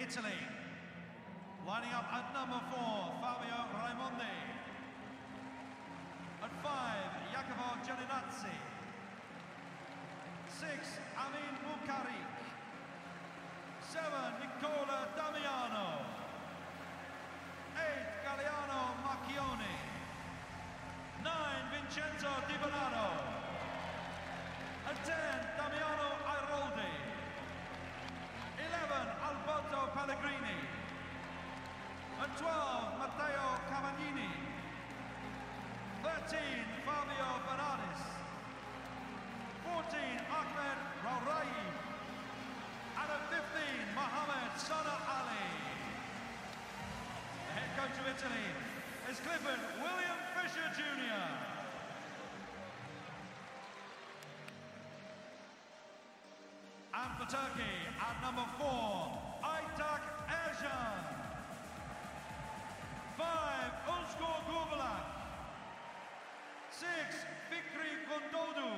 Italy. Lining up at number 4, Fabio Raimondi. At 5, Jacopo Gianninazzi. 6, Amin Bukarik. 7, Nicola Damiano. 8, Galiano Macchioni. 9, Vincenzo Di Bernardo. At 10, Damiano Airoldi. 11, Alberto Pellegrini. At 12, Matteo Cavagnini. 13, Fabio Bernardis. 14, Ahmed Raurai. And at 15, Mohamed Sana Ali. The head coach of Italy is Clifford William Fisher Jr. And for Turkey, at number 4, Aytak Ercan. 5, Özgür Gurbalak. 6, Fikri Gondodu.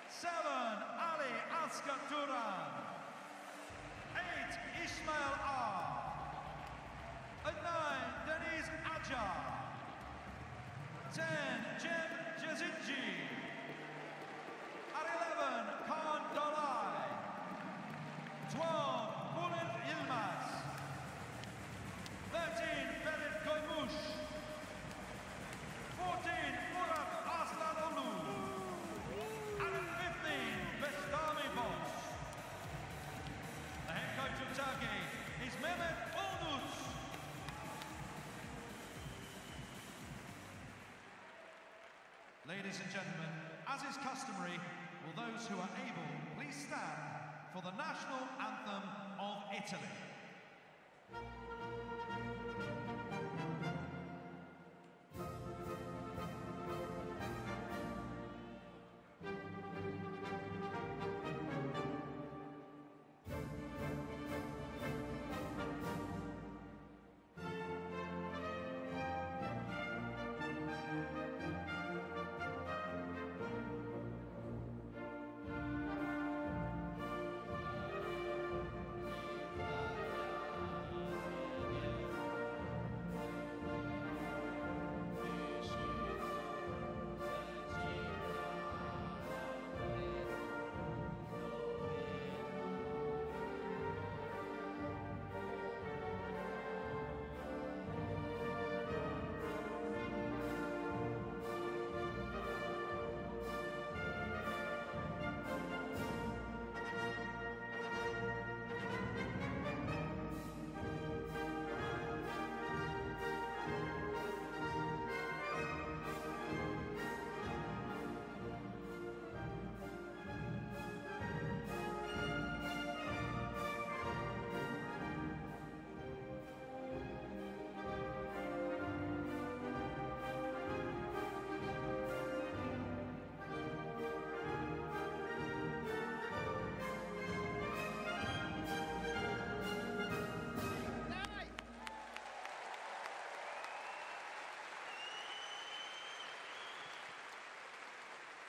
7, Ali Askat Turan. 8, Ismail A. At 9, Deniz Acar. 10, Cem Cezinci. At 11, Kaan Dolay. 12, Bulin Yilmaz. 13, Ferit Koymuş. 14, Murat Aslanoglu. And at 15, Bestami Boz. The head coach of Turkey is Mehmet Olduz. Ladies and gentlemen, as is customary, will those who are able please stand for the national anthem of Italy.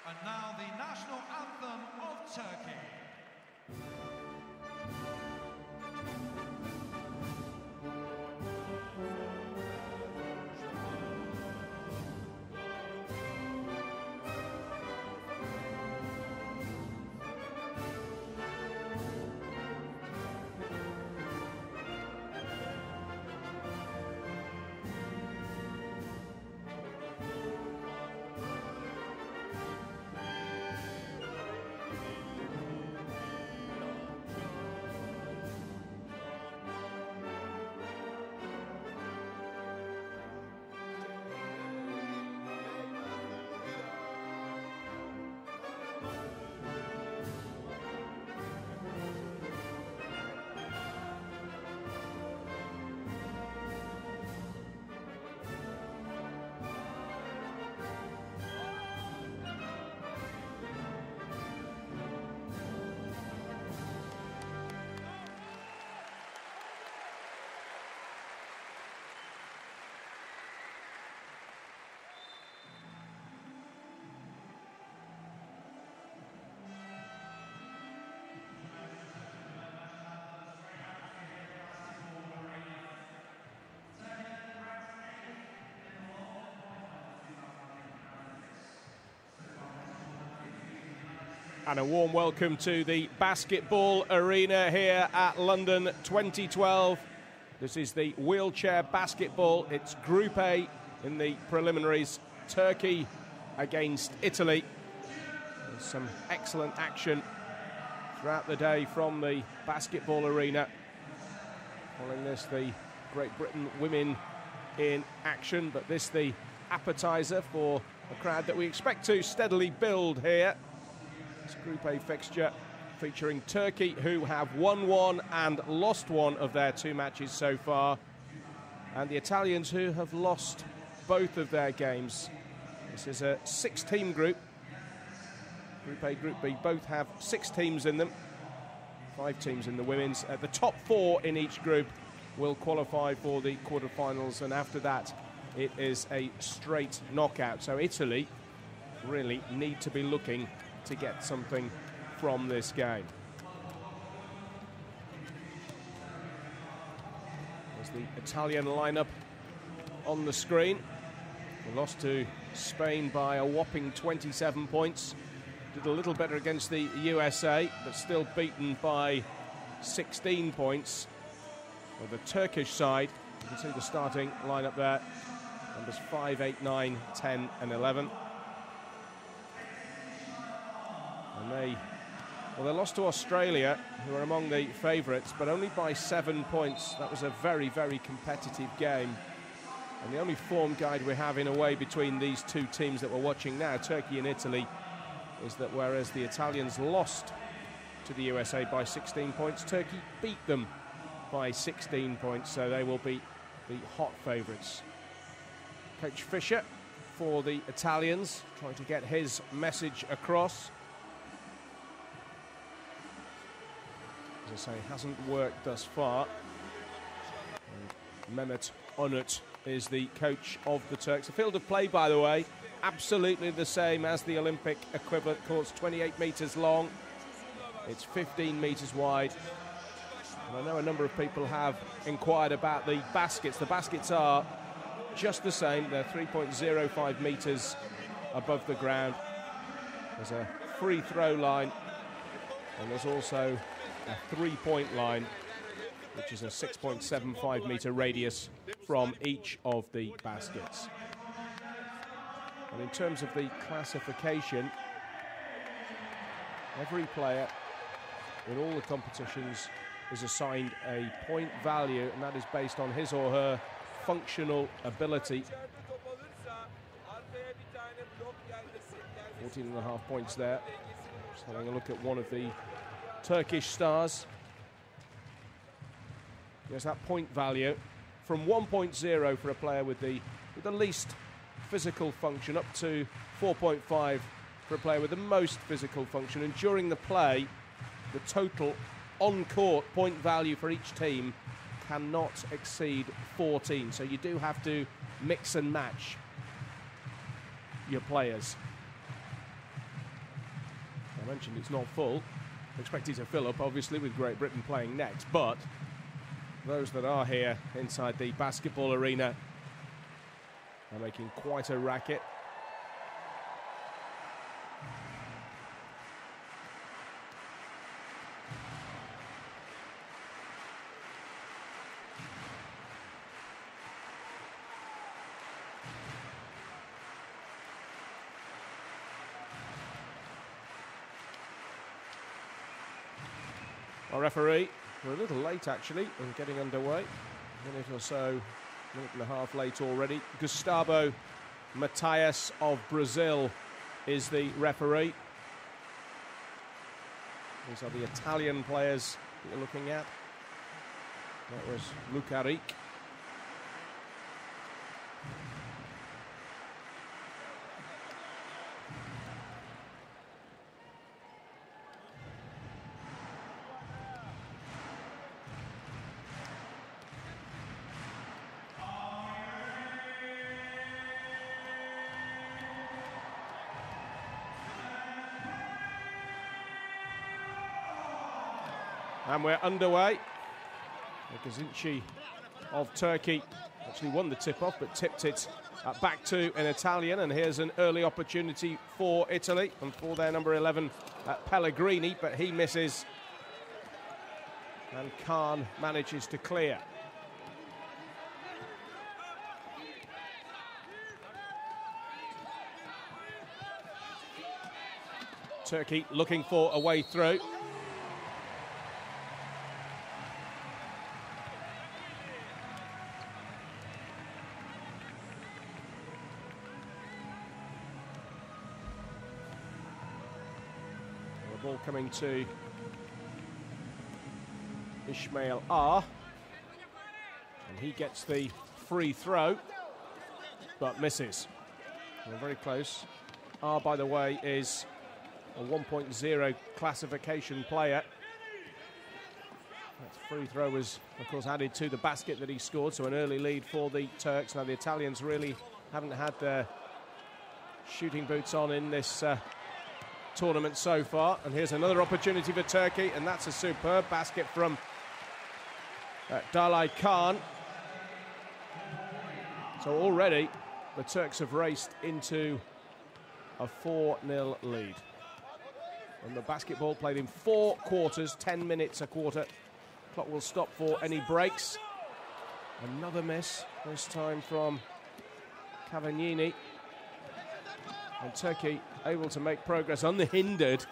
And now the national anthem of Turkey. And a warm welcome to the basketball arena here at London 2012. This is the wheelchair basketball. It's Group A in the preliminaries. Turkey against Italy. There's some excellent action throughout the day from the basketball arena. Following this, the Great Britain women in action, but this the appetizer for a crowd that we expect to steadily build here. It's Group A fixture featuring Turkey, who have won one and lost one of their two matches so far, and the Italians, who have lost both of their games. This is a 6-team group. Group A, Group B both have 6 teams in them. 5 teams in the women's. The top 4 in each group will qualify for the quarterfinals, and after that it is a straight knockout. So Italy really need to be looking to get something from this game. There's the Italian lineup on the screen. They lost to Spain by a whopping 27 points. Did a little better against the USA, but still beaten by 16 points. For the Turkish side, you can see the starting lineup there. Numbers 5, 8, 9, 10 and 11. And they lost to Australia, who are among the favourites, but only by 7 points. That was a very, very competitive game. And the only form guide we have in a way between these two teams that we're watching now, Turkey and Italy, is that whereas the Italians lost to the USA by 16 points, Turkey beat them by 16 points, so they will be the hot favourites. Coach Fischer for the Italians, trying to get his message across. As I say, hasn't worked thus far. And Mehmet Onut is the coach of the Turks. The field of play, by the way, absolutely the same as the Olympic equivalent. Court's 28 metres long. It's 15 metres wide. And I know a number of people have inquired about the baskets. The baskets are just the same. They're 3.05 metres above the ground. There's a free throw line, and there's also a 3-point line, which is a 6.75 metre radius from each of the baskets. And in terms of the classification, every player in all the competitions is assigned a point value, and that is based on his or her functional ability. 14.5 points there. Just having a look at one of the Turkish stars. There's that point value from 1.0 for a player with the least physical function, up to 4.5 for a player with the most physical function. And during the play, the total on-court point value for each team cannot exceed 14. So you do have to mix and match your players. I mentioned it's not full. Expect it to fill up, obviously, with Great Britain playing next, but those that are here inside the basketball arena are making quite a racket. Our referee, we're a little late actually in getting underway. A minute or so, minute and a half late already. Gustavo Matias of Brazil is the referee. These are the Italian players that you're looking at. That was Lucaric. And we're underway. Gazinci of Turkey actually won the tip-off, but tipped it back to an Italian. And here's an early opportunity for Italy and for their number 11, Pellegrini, but he misses. And Khan manages to clear. Turkey looking for a way through. The ball coming to Ismail R, and he gets the free throw, but misses. We're very close. R, by the way, is a 1.0 classification player. That free throw was, of course, added to the basket that he scored, so an early lead for the Turks. Now the Italians really haven't had their shooting boots on in this tournament so far. And here's another opportunity for Turkey, and that's a superb basket from Dalai Khan. So already the Turks have raced into a 4-0 lead. And the basketball played in 4 quarters, 10 minutes a quarter. Clock will stop for any breaks. Another miss, this time from Cavagnini. And Turkey able to make progress unhindered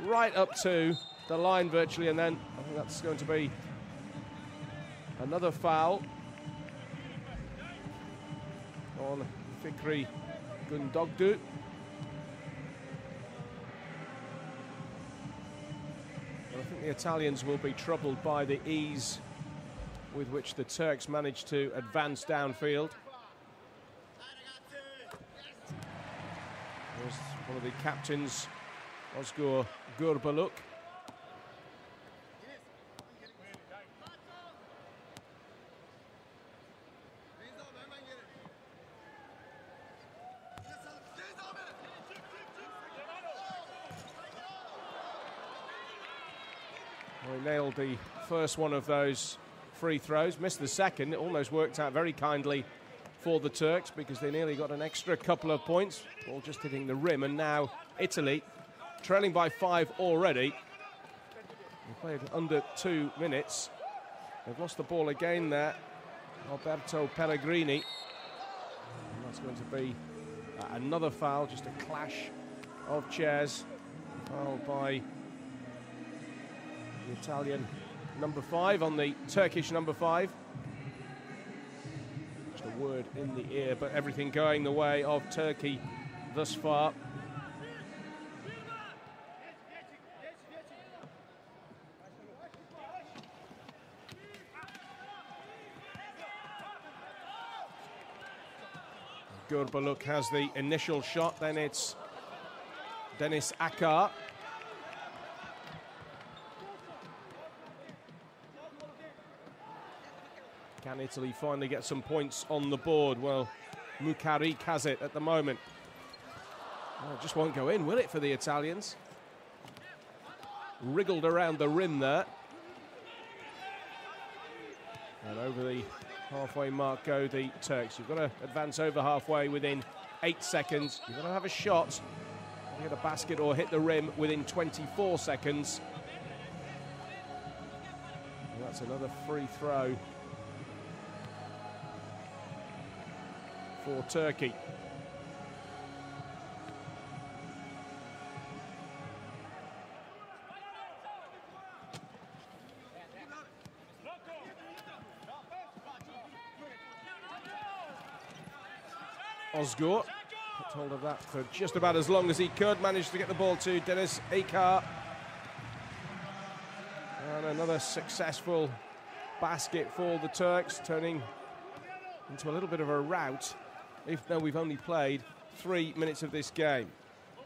right up to the line virtually, and then I think that's going to be another foul on Fikri Gundogdu. I think the Italians will be troubled by the ease with which the Turks managed to advance downfield. There's one of the captains, Ozgur Gurbaluk. Well, he nailed the first one of those free throws, missed the second. It almost worked out very kindly for the Turks because they nearly got an extra couple of points, all just hitting the rim. And now Italy, trailing by 5 already. They played under 2 minutes. They've lost the ball again there. Alberto Pellegrini. And that's going to be another foul, just a clash of chairs. Foul by the Italian number 5 on the Turkish number 5. Just a word in the ear, but everything going the way of Turkey thus far. Gurbaluk has the initial shot, then it's Deniz Akar. Can Italy finally get some points on the board? Well, Mukarik has it at the moment. Oh, it just won't go in, will it, for the Italians? Wriggled around the rim there. And over the halfway mark go the Turks. You've got to advance over halfway within 8 seconds. You've got to have a shot, hit a basket or hit the rim within 24 seconds. And that's another free throw for Turkey. Ozgur kept hold of that for just about as long as he could, managed to get the ball to Deniz Akar. And another successful basket for the Turks, turning into a little bit of a rout, even though we've only played 3 minutes of this game.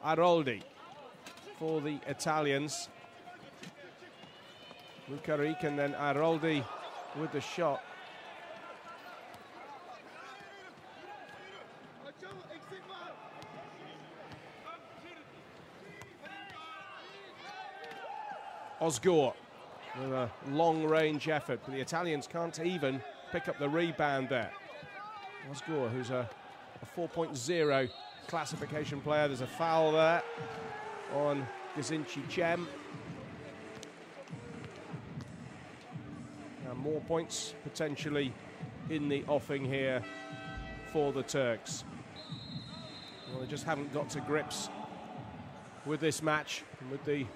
Aroldi for the Italians. Mukarik and then Aroldi with the shot. Ozgur with a long-range effort, but the Italians can't even pick up the rebound there. Ozgur, who's a 4.0 classification player. There's a foul there on Gazinci Cem. And more points potentially in the offing here for the Turks. Well, they just haven't got to grips with this match and with the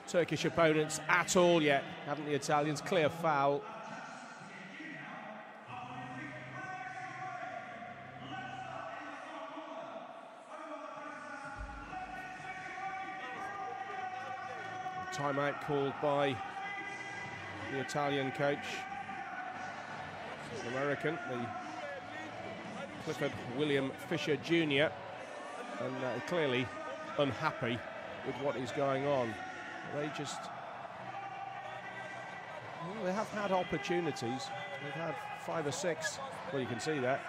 Turkish opponents at all yet, haven't the Italians? Clear foul. Timeout called by the Italian coach, the American, the Clifford William Fisher Jr., and clearly unhappy with what is going on. They just, well, they have had opportunities. They've had 5 or 6. Well, you can see that.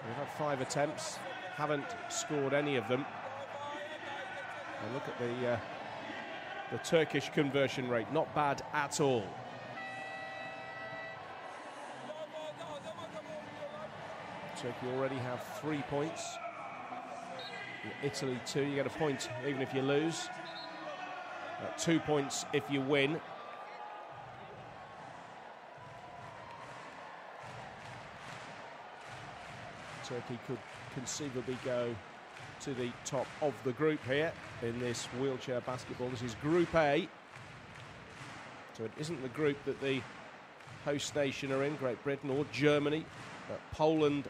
They've had 5 attempts, haven't scored any of them. And look at the Turkish conversion rate, not bad at all. Turkey already have 3 points. Italy 2, you get a point even if you lose. 2 points if you win. Turkey could conceivably go to the top of the group here in this wheelchair basketball. This is Group A. So it isn't the group that the host nation are in, Great Britain or Germany. Poland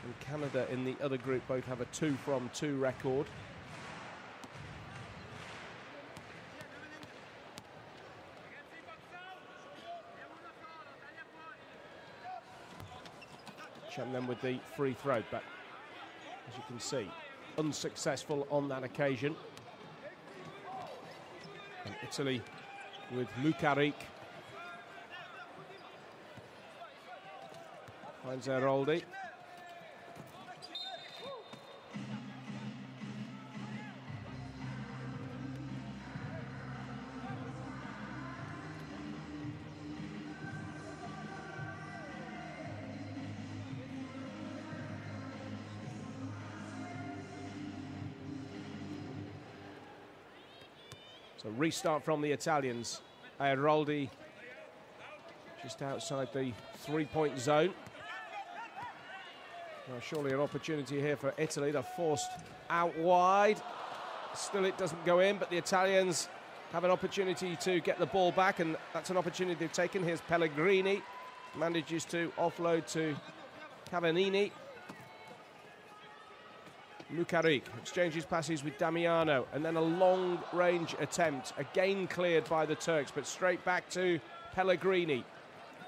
and Canada in the other group both have a 2-from-2 record. Cem then with the free throw, but as you can see, unsuccessful on that occasion. And Italy with Mukarik. Finds Eroldi. So restart from the Italians. Eroldi just outside the 3-point zone. Now surely an opportunity here for Italy. They're forced out wide. Still it doesn't go in, but the Italians have an opportunity to get the ball back, and that's an opportunity they've taken. Here's Pellegrini. Manages to offload to Cavallini. Mukarik exchanges passes with Damiano, and then a long-range attempt, again cleared by the Turks, but straight back to Pellegrini.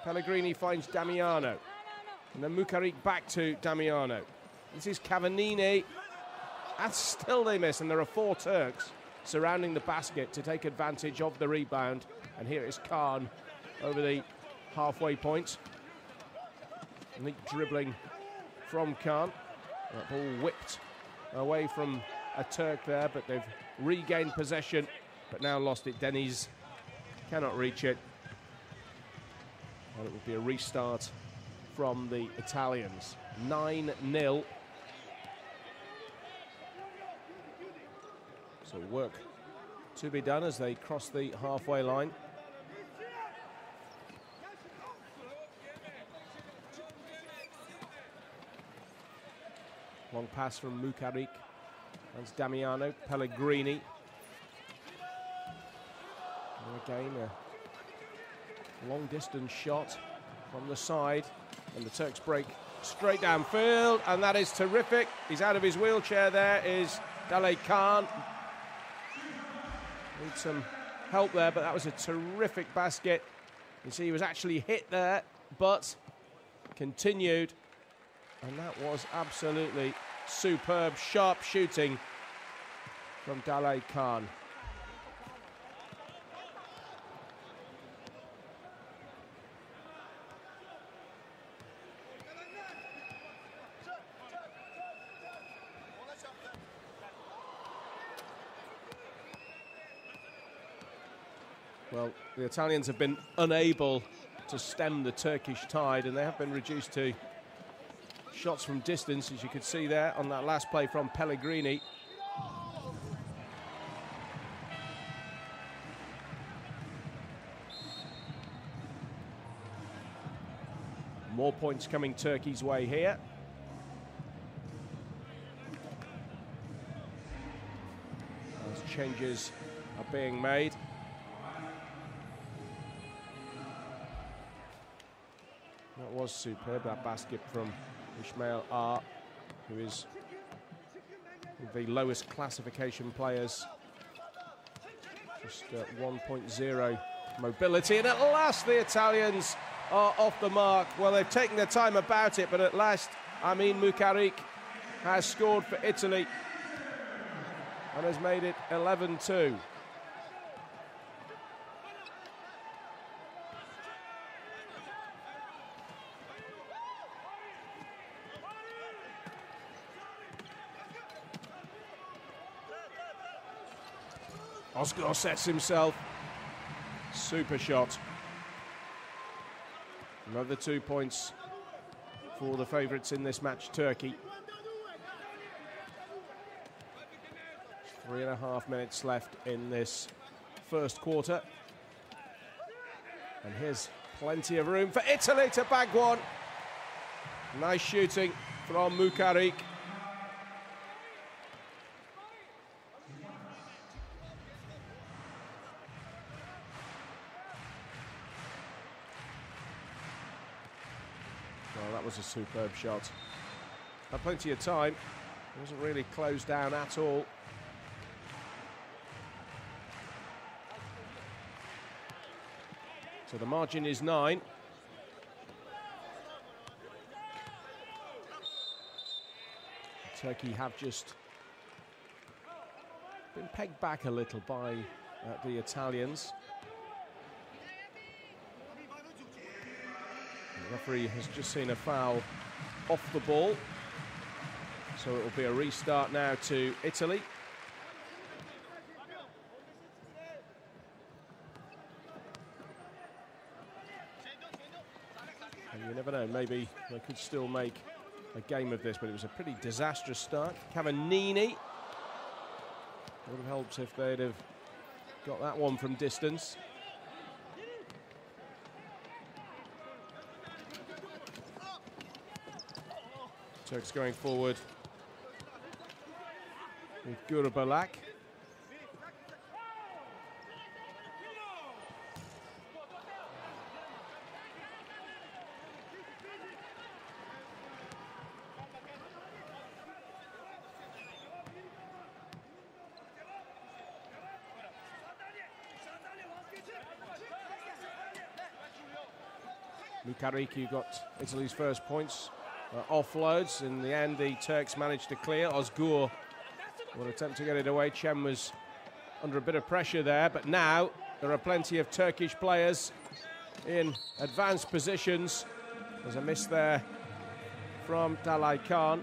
Pellegrini finds Damiano, and then Mukarik back to Damiano. This is Cavallini, and still they miss, and there are 4 Turks surrounding the basket to take advantage of the rebound, and here is Khan over the halfway point. Neat dribbling from Khan. That ball whipped away from a Turk there, but they've regained possession, but now lost it. Deniz cannot reach it. And it will be a restart from the Italians. 9-0. So work to be done as they cross the halfway line. Long pass from Mukarik. That's Damiano. Pellegrini. And again, a long distance shot from the side. And the Turks break straight downfield. And that is terrific. He's out of his wheelchair. There is Dalai Khan. Need some help there, but that was a terrific basket. You see he was actually hit there, but continued. And that was absolutely superb, sharp shooting from Dalai Khan. Well, the Italians have been unable to stem the Turkish tide, and they have been reduced to shots from distance, as you could see there on that last play from Pellegrini. More points coming Turkey's way here. As changes are being made. That was superb, that basket from Ismail R, who is the lowest classification players. Just 1.0 mobility, and at last the Italians are off the mark. Well, they've taken their time about it, but at last Amin Mukarik has scored for Italy and has made it 11-2. Ozgur sets himself. Super shot. Another 2 points for the favourites in this match, Turkey. 3.5 minutes left in this first quarter. And here's plenty of room for Italy to bag one. Nice shooting from Mukarik. Well, that was a superb shot. Had plenty of time. It wasn't really closed down at all. So the margin is 9. Turkey have just been pegged back a little by the Italians. The referee has just seen a foul off the ball. So it will be a restart now to Italy. And you never know, maybe they could still make a game of this, but it was a pretty disastrous start. Cavannini would have helped if they'd have got that one from distance. Turks going forward with Gurbalak. Mukarik got Italy's first points. Offloads. In the end, the Turks managed to clear. Ozgur will attempt to get it away. Cem was under a bit of pressure there, but now there are plenty of Turkish players in advanced positions. There's a miss there from Dalai Khan.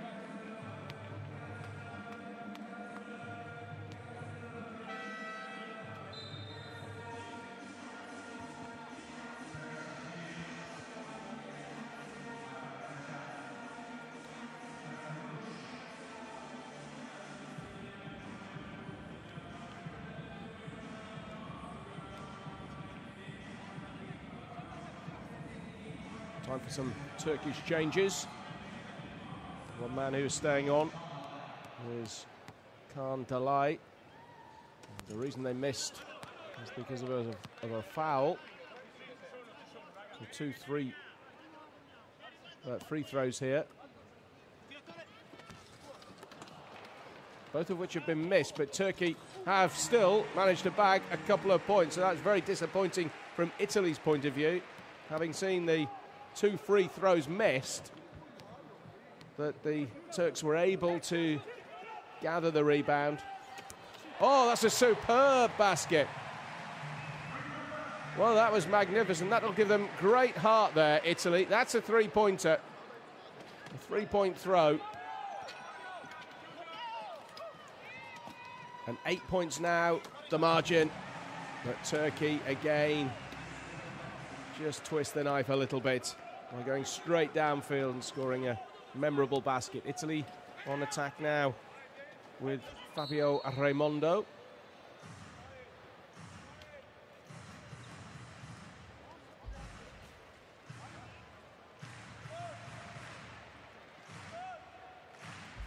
Time for some Turkish changes. One man who's staying on is Khan Dalai. The reason they missed is because of a foul. So 2 free throws here. Both of which have been missed, but Turkey have still managed to bag a couple of points. So that's very disappointing from Italy's point of view. Having seen the 2 free throws missed, but the Turks were able to gather the rebound. Oh, that's a superb basket. Well, that was magnificent. That'll give them great heart there, Italy. That's a three-pointer. A three-point throw. And 8 points now, the margin. But Turkey again just twist the knife a little bit by going straight downfield and scoring a memorable basket. Italy on attack now with Fabio Raimondo.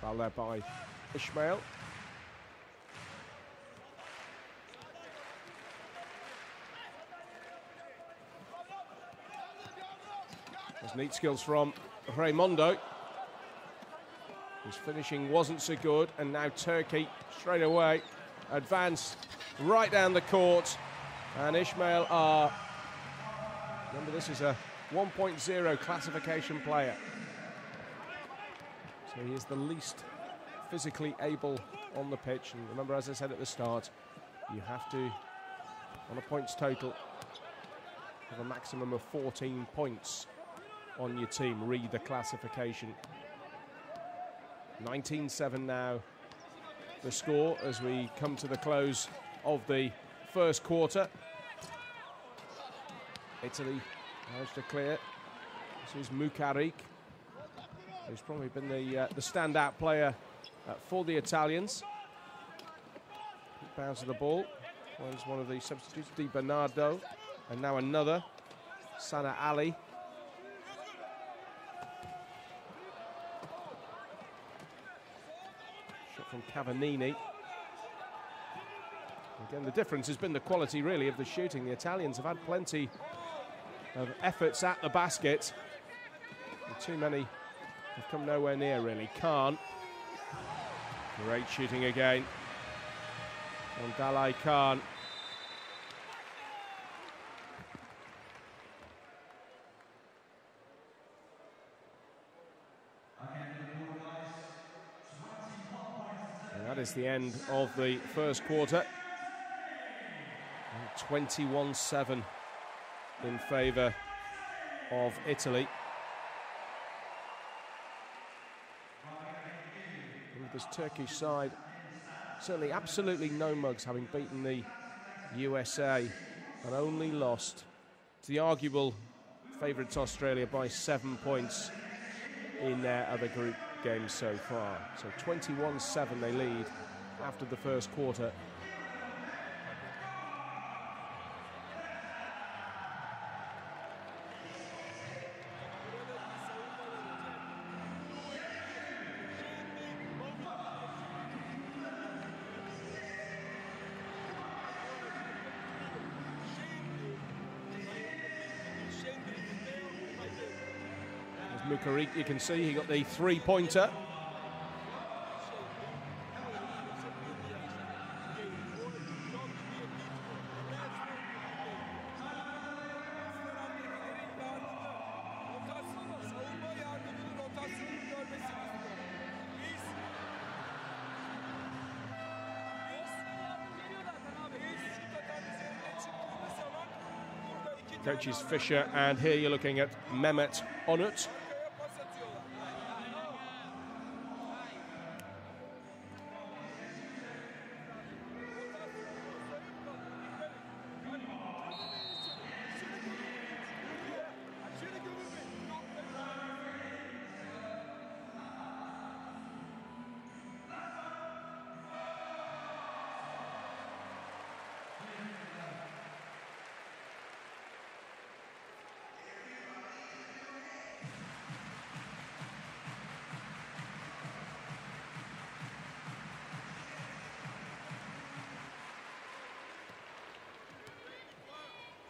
Foul there by Ishmael. There's neat skills from Raimondo. His finishing wasn't so good, and now Turkey straight away advance right down the court, and Ishmael are, remember this is a 1.0 classification player, so he is the least physically able on the pitch. And remember, as I said at the start, you have to, on a points total, have a maximum of 14 points on your team. Read the classification. 19-7 now the score as we come to the close of the first quarter. Italy managed to clear. This is Mukarik, who's probably been the standout player for the Italians. Bounce of the ball. Finds one of the substitutes, Di Bernardo, and now another, Sana Ali. Shot from Cavannini. Again, the difference has been the quality, really, of the shooting. The Italians have had plenty of efforts at the basket. And too many have come nowhere near, really. Khan. Great shooting again on Dalai Khan. And that is the end of the first quarter. 21-7 in favour of Italy. And this Turkish side, certainly absolutely no mugs, having beaten the USA and only lost to the arguable favourites Australia by 7 points in their other group games so far. So 21-7 they lead after the first quarter. Mukarik, you can see he got the three-pointer. Coaches Fisher, and here you're looking at Mehmet Onut.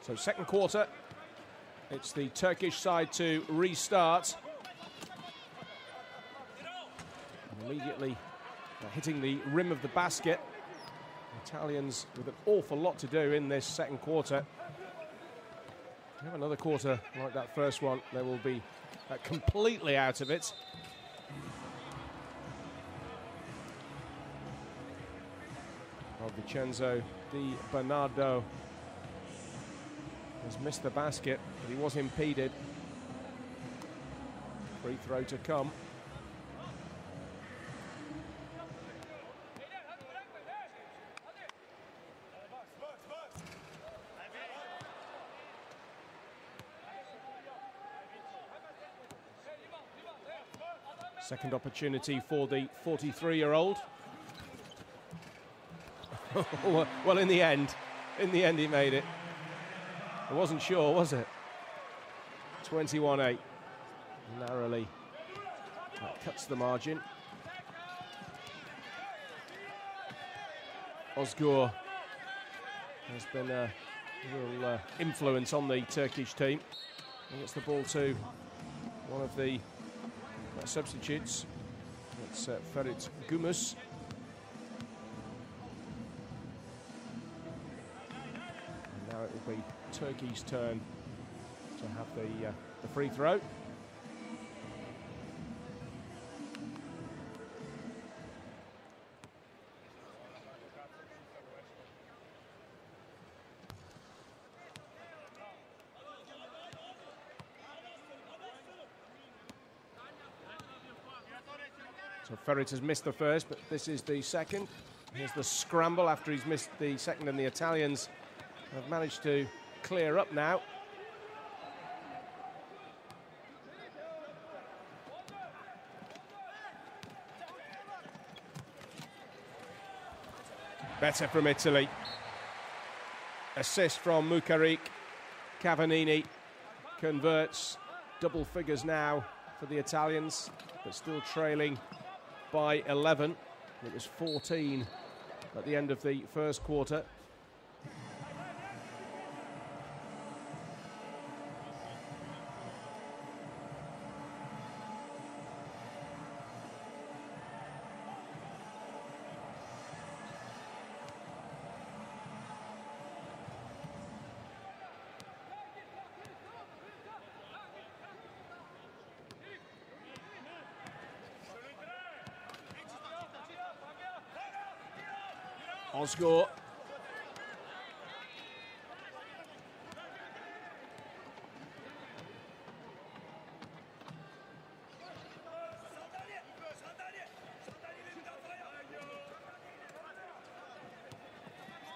So second quarter, it's the Turkish side to restart. Immediately hitting the rim of the basket. Italians with an awful lot to do in this second quarter. If you have another quarter like that first one, they will be completely out of it. Vincenzo Di Bernardo has missed the basket, but he was impeded. Free throw to come. Second opportunity for the 43-year-old. Well, in the end he made it. I wasn't sure, was it? 21-8. Narrowly. That cuts the margin. Ozgur has been a real influence on the Turkish team. He gets the ball to one of the substitutes. It's Ferit Gumus. And now it will be Turkey's turn to have the free throw. So Ferit has missed the first, but this is the second. Here's the scramble after he's missed the second, and the Italians have managed to clear up now. Better from Italy. Assist from Mukarik. Cavannini converts. Double figures now for the Italians, but still trailing by 11. It was 14 at the end of the first quarter. Ozgur.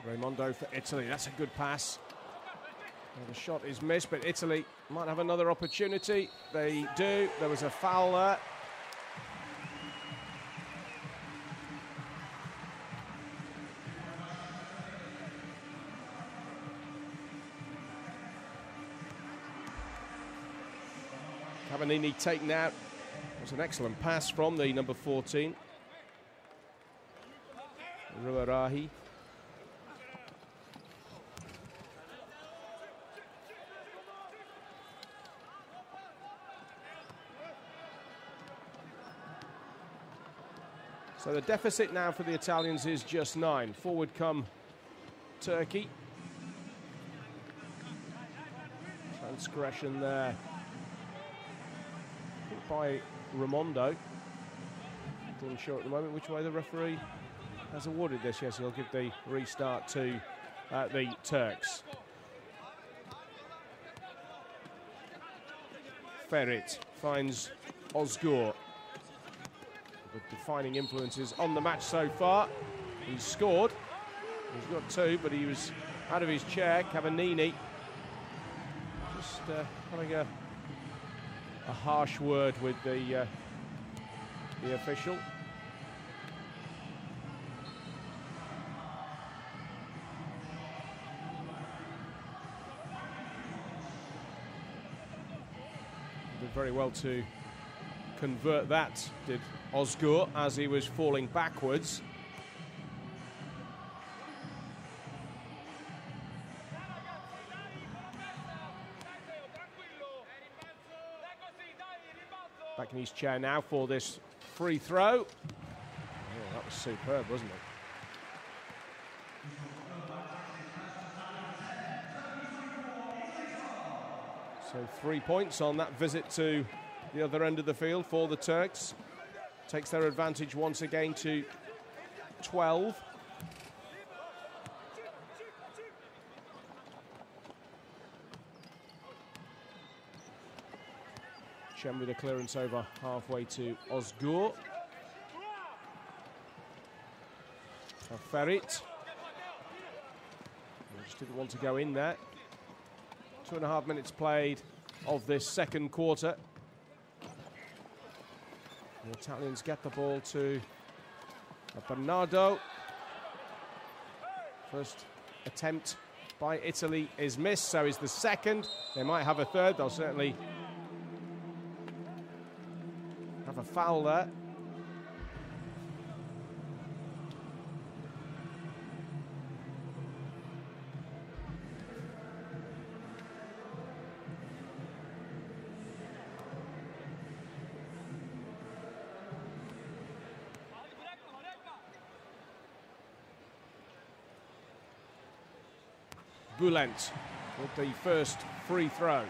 Raimondo for Italy. That's a good pass. Well, the shot is missed, but Italy might have another opportunity. They do. There was a foul there. Cavannini taken out. It was an excellent pass from the number 14. Ruarahi. So the deficit now for the Italians is just 9. Forward come Turkey. Transgression there by Raimondo. Not sure at the moment which way the referee has awarded this. Yes, he'll give the restart to the Turks. Ferit finds Ozgur. The defining influences on the match so far. He's scored. He's got 2, but he was out of his chair. Cavannini just having a harsh word with the official. Did very well to convert that, did Ozgur, as he was falling backwards. Back in his chair now for this free throw. Oh, that was superb, wasn't it? So 3 points on that visit to the other end of the field for the Turks. Takes their advantage once again to 12. Chen with a clearance over halfway to Ozgur. Ferit. Just didn't want to go in there. 2.5 minutes played of this second quarter. The Italians get the ball to Bernardo. First attempt by Italy is missed, so is the second. They might have a third. They'll certainly have a foul there. Bulent with the first free throw.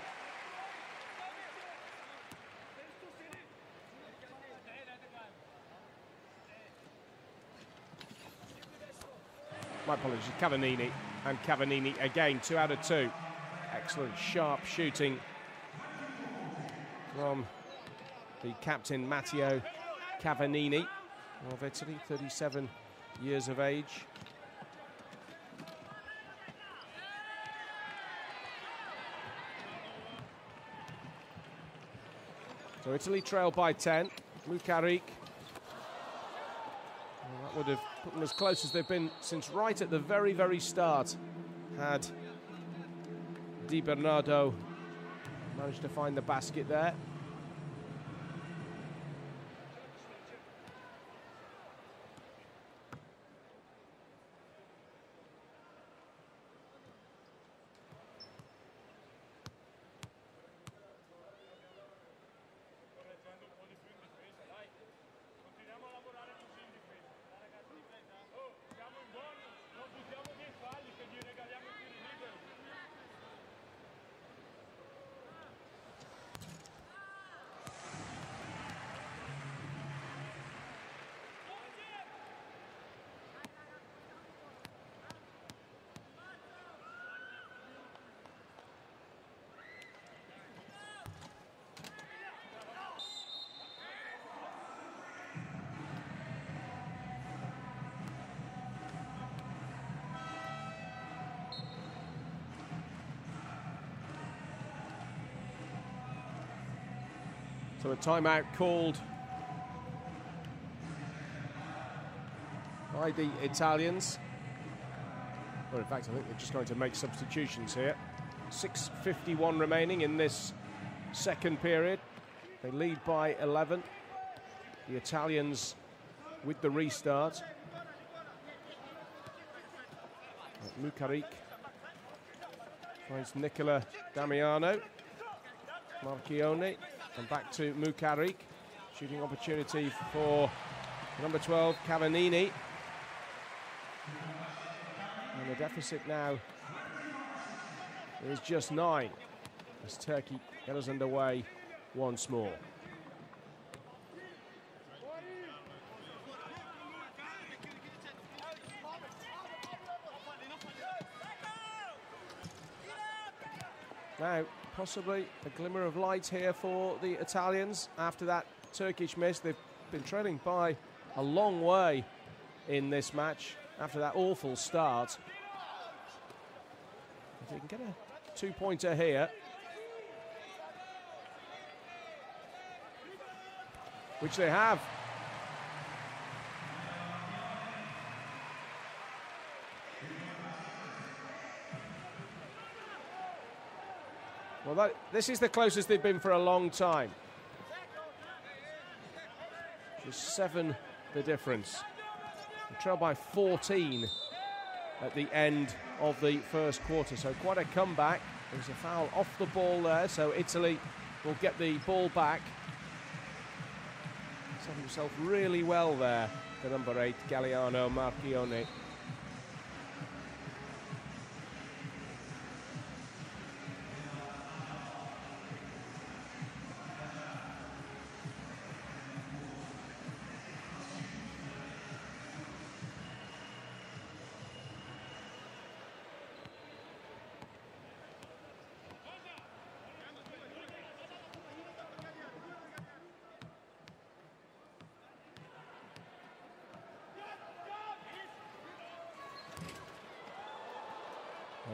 My apologies, Cavannini. And Cavannini again, 2 out of 2. Excellent sharp shooting from the captain Matteo Cavannini of Italy, 37 years of age. So Italy trail by 10. Mukarik. Well, that would have put them as close as they've been since right at the very, very start. Had Di Bernardo managed to find the basket there. So a timeout called by the Italians. Well, in fact, I think they're just going to make substitutions here. 6:51 remaining in this second period. They lead by 11. The Italians with the restart. Mukarik finds Nicola Damiano. Marchione. And back to Mukarik. Shooting opportunity for number 12, Cavannini. And the deficit now is just 9 as Turkey get us underway once more. Now, possibly a glimmer of light here for the Italians after that Turkish miss. They've been trailing by a long way in this match after that awful start. If they can get a 2-pointer here, which they have. Well, this is the closest they've been for a long time. Just 7 the difference. They trail by 14 at the end of the first quarter, so quite a comeback. There's a foul off the ball there, so Italy will get the ball back. Set himself really well there, the number 8, Galliano Marchione.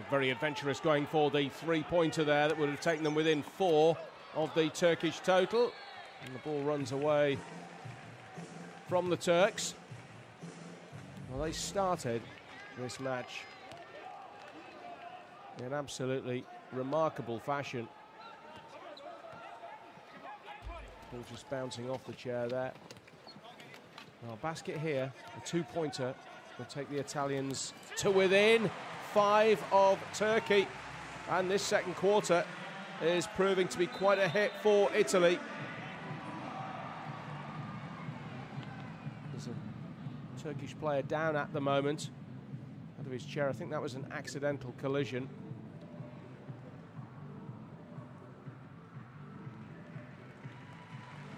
Very adventurous going for the 3-pointer there that would have taken them within 4 of the Turkish total. And the ball runs away from the Turks. Well, they started this match in absolutely remarkable fashion. Ball just bouncing off the chair there. Well, basket here, a two-pointer will take the Italians to within 5 of Turkey. And this second quarter is proving to be quite a hit for Italy. There's a Turkish player down at the moment, out of his chair. I think that was an accidental collision.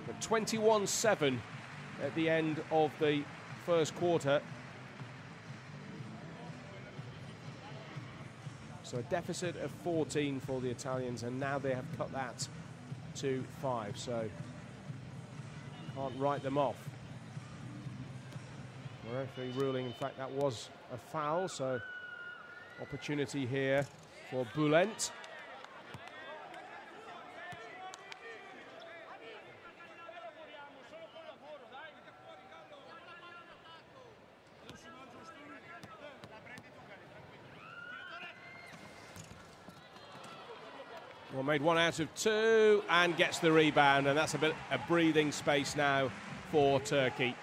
But 21-7 at the end of the first quarter. So a deficit of 14 for the Italians, and now they have cut that to 5. So can't write them off. The referee ruling, in fact, that was a foul. So opportunity here for Bülent. Well, made 1 out of 2 and gets the rebound, and that's a bit of breathing space now for Turkey.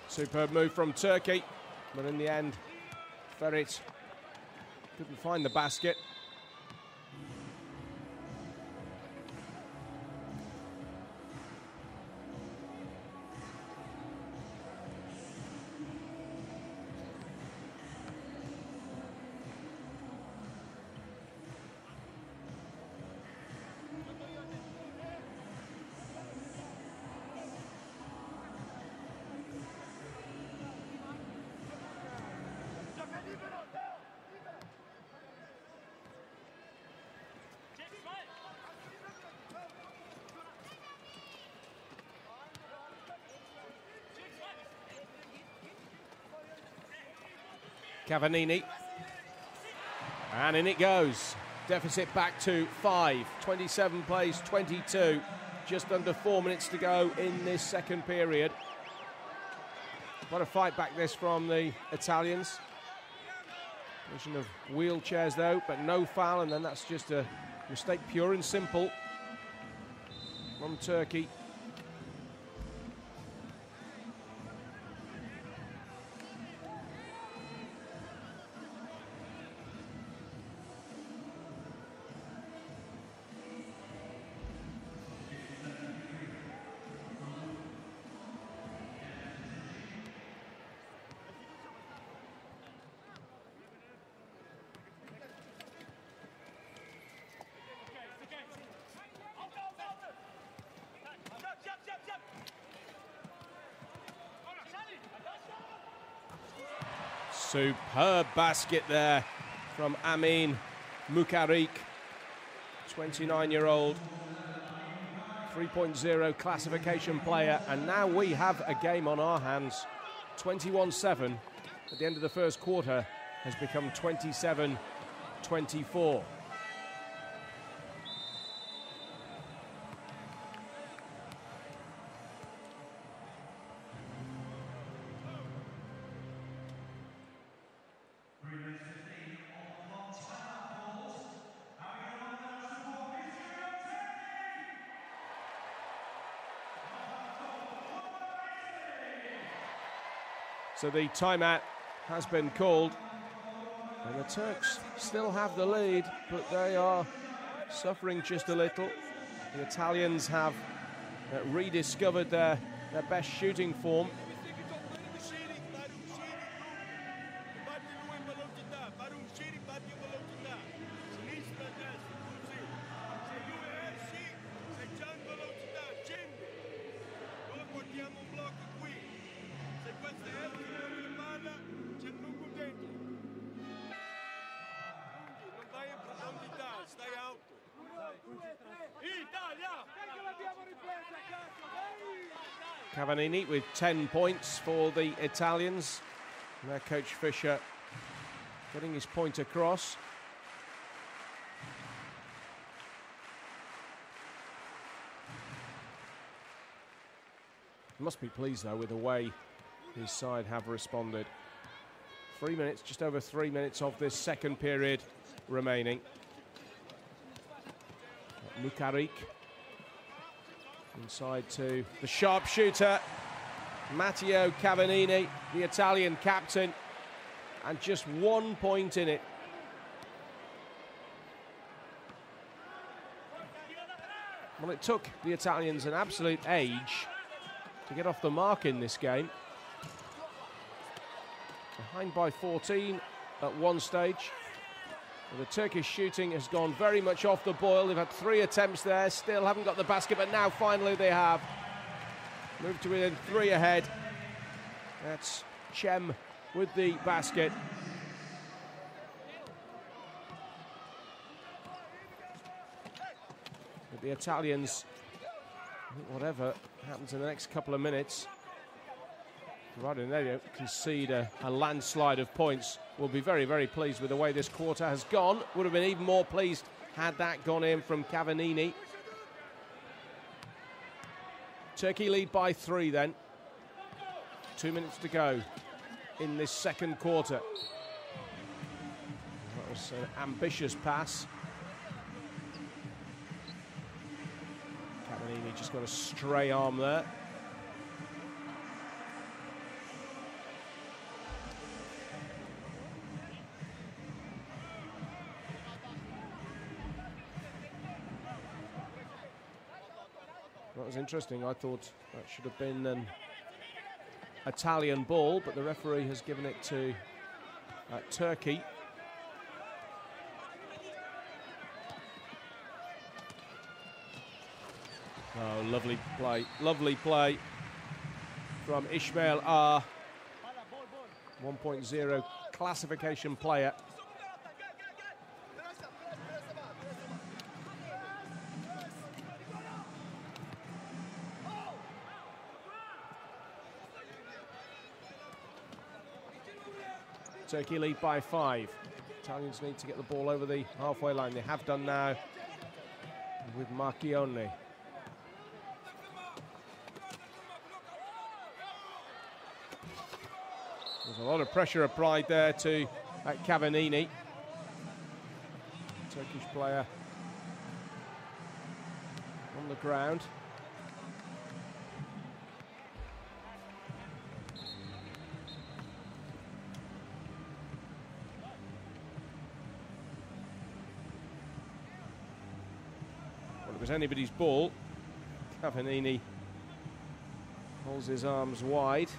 Superb move from Turkey, but in the end, Ferit couldn't find the basket. Cavannini, and in it goes. Deficit back to 5. 27 plays 22. Just under 4 minutes to go in this second period. What a fight back this from the Italians. Position of wheelchairs though, but no foul, and then that's just a mistake, pure and simple, from Turkey. Superb basket there from Amin Mukarik, 29-year-old, 3.0 classification player, and now we have a game on our hands. 21-7 at the end of the first quarter has become 27-24. So the timeout has been called, and the Turks still have the lead, but they are suffering just a little. The Italians have rediscovered their best shooting form. Cavallini with 10 points for the Italians. And their coach Fischer getting his point across. Must be pleased though with the way his side have responded. 3 minutes, just over 3 minutes of this second period remaining. Mukarik inside to the sharpshooter, Matteo Cavallini, the Italian captain, and just 1 point in it. Well, it took the Italians an absolute age to get off the mark in this game. Behind by 14 at one stage. The Turkish shooting has gone very much off the boil. They've had 3 attempts there, still haven't got the basket, but now finally they have. Moved to within 3 ahead. That's Cem with the basket. But the Italians, I think whatever happens in the next couple of minutes, provided they don't concede a landslide of points, will be very, very pleased with the way this quarter has gone. Would have been even more pleased had that gone in from Cavallini. Turkey lead by 3 then. 2 minutes to go in this second quarter. That was an ambitious pass. Cavallini just got a stray arm there. That was interesting. I thought that should have been an Italian ball, but the referee has given it to Turkey. Oh, lovely play from Ismail R. 1.0 classification player. Turkey lead by 5. Italians need to get the ball over the halfway line. They have done now with Marchione. There's a lot of pressure applied there to Cavallini. Turkish player on the ground. Well, it was anybody's ball. Cavallini holds his arms wide.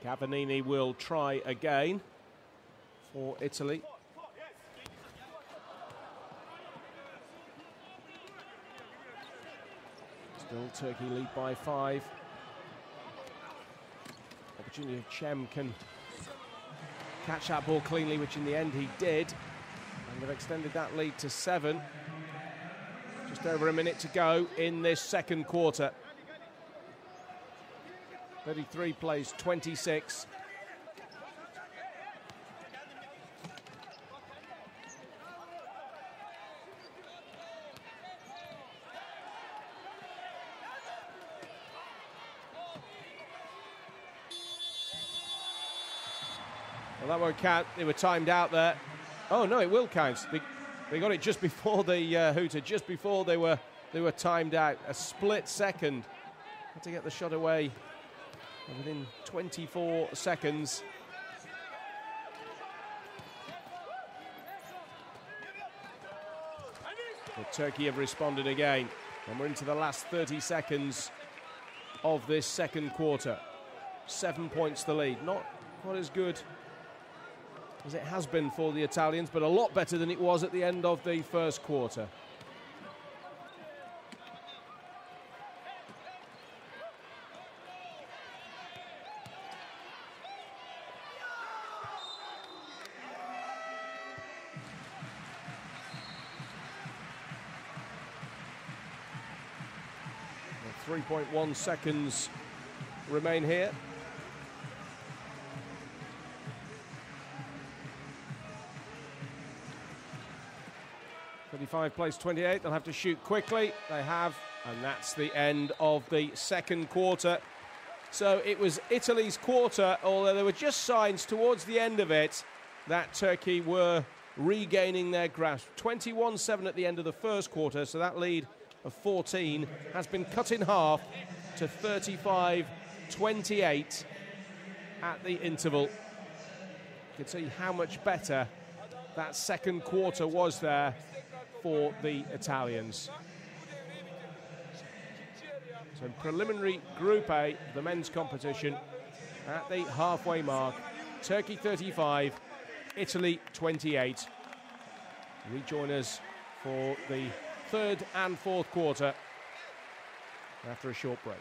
Cavallini will try again for Italy. Still Turkey lead by 5. Opportunity if Cem can catch that ball cleanly, which in the end he did. And they've extended that lead to 7. Just over a minute to go in this second quarter. 33 plays 26. Well, that won't count. They were timed out there. Oh no, it will count. They got it just before the hooter, just before they were timed out. A split second. Had to get the shot away within 24 seconds. But Turkey have responded again. And we're into the last 30 seconds of this second quarter. 7 points the lead. Not quite as good as it has been for the Italians, but a lot better than it was at the end of the first quarter. And 3.1 seconds remain here. Plays 28, they'll have to shoot quickly. They have, and that's the end of the second quarter. So it was Italy's quarter, although there were just signs towards the end of it that Turkey were regaining their grasp. 21-7 at the end of the first quarter, so that lead of 14 has been cut in half to 35-28 at the interval. You can see how much better that second quarter was there for the Italians. So in preliminary Group A, the men's competition, at the halfway mark, Turkey 35, Italy 28. Rejoin us for the third and fourth quarter after a short break.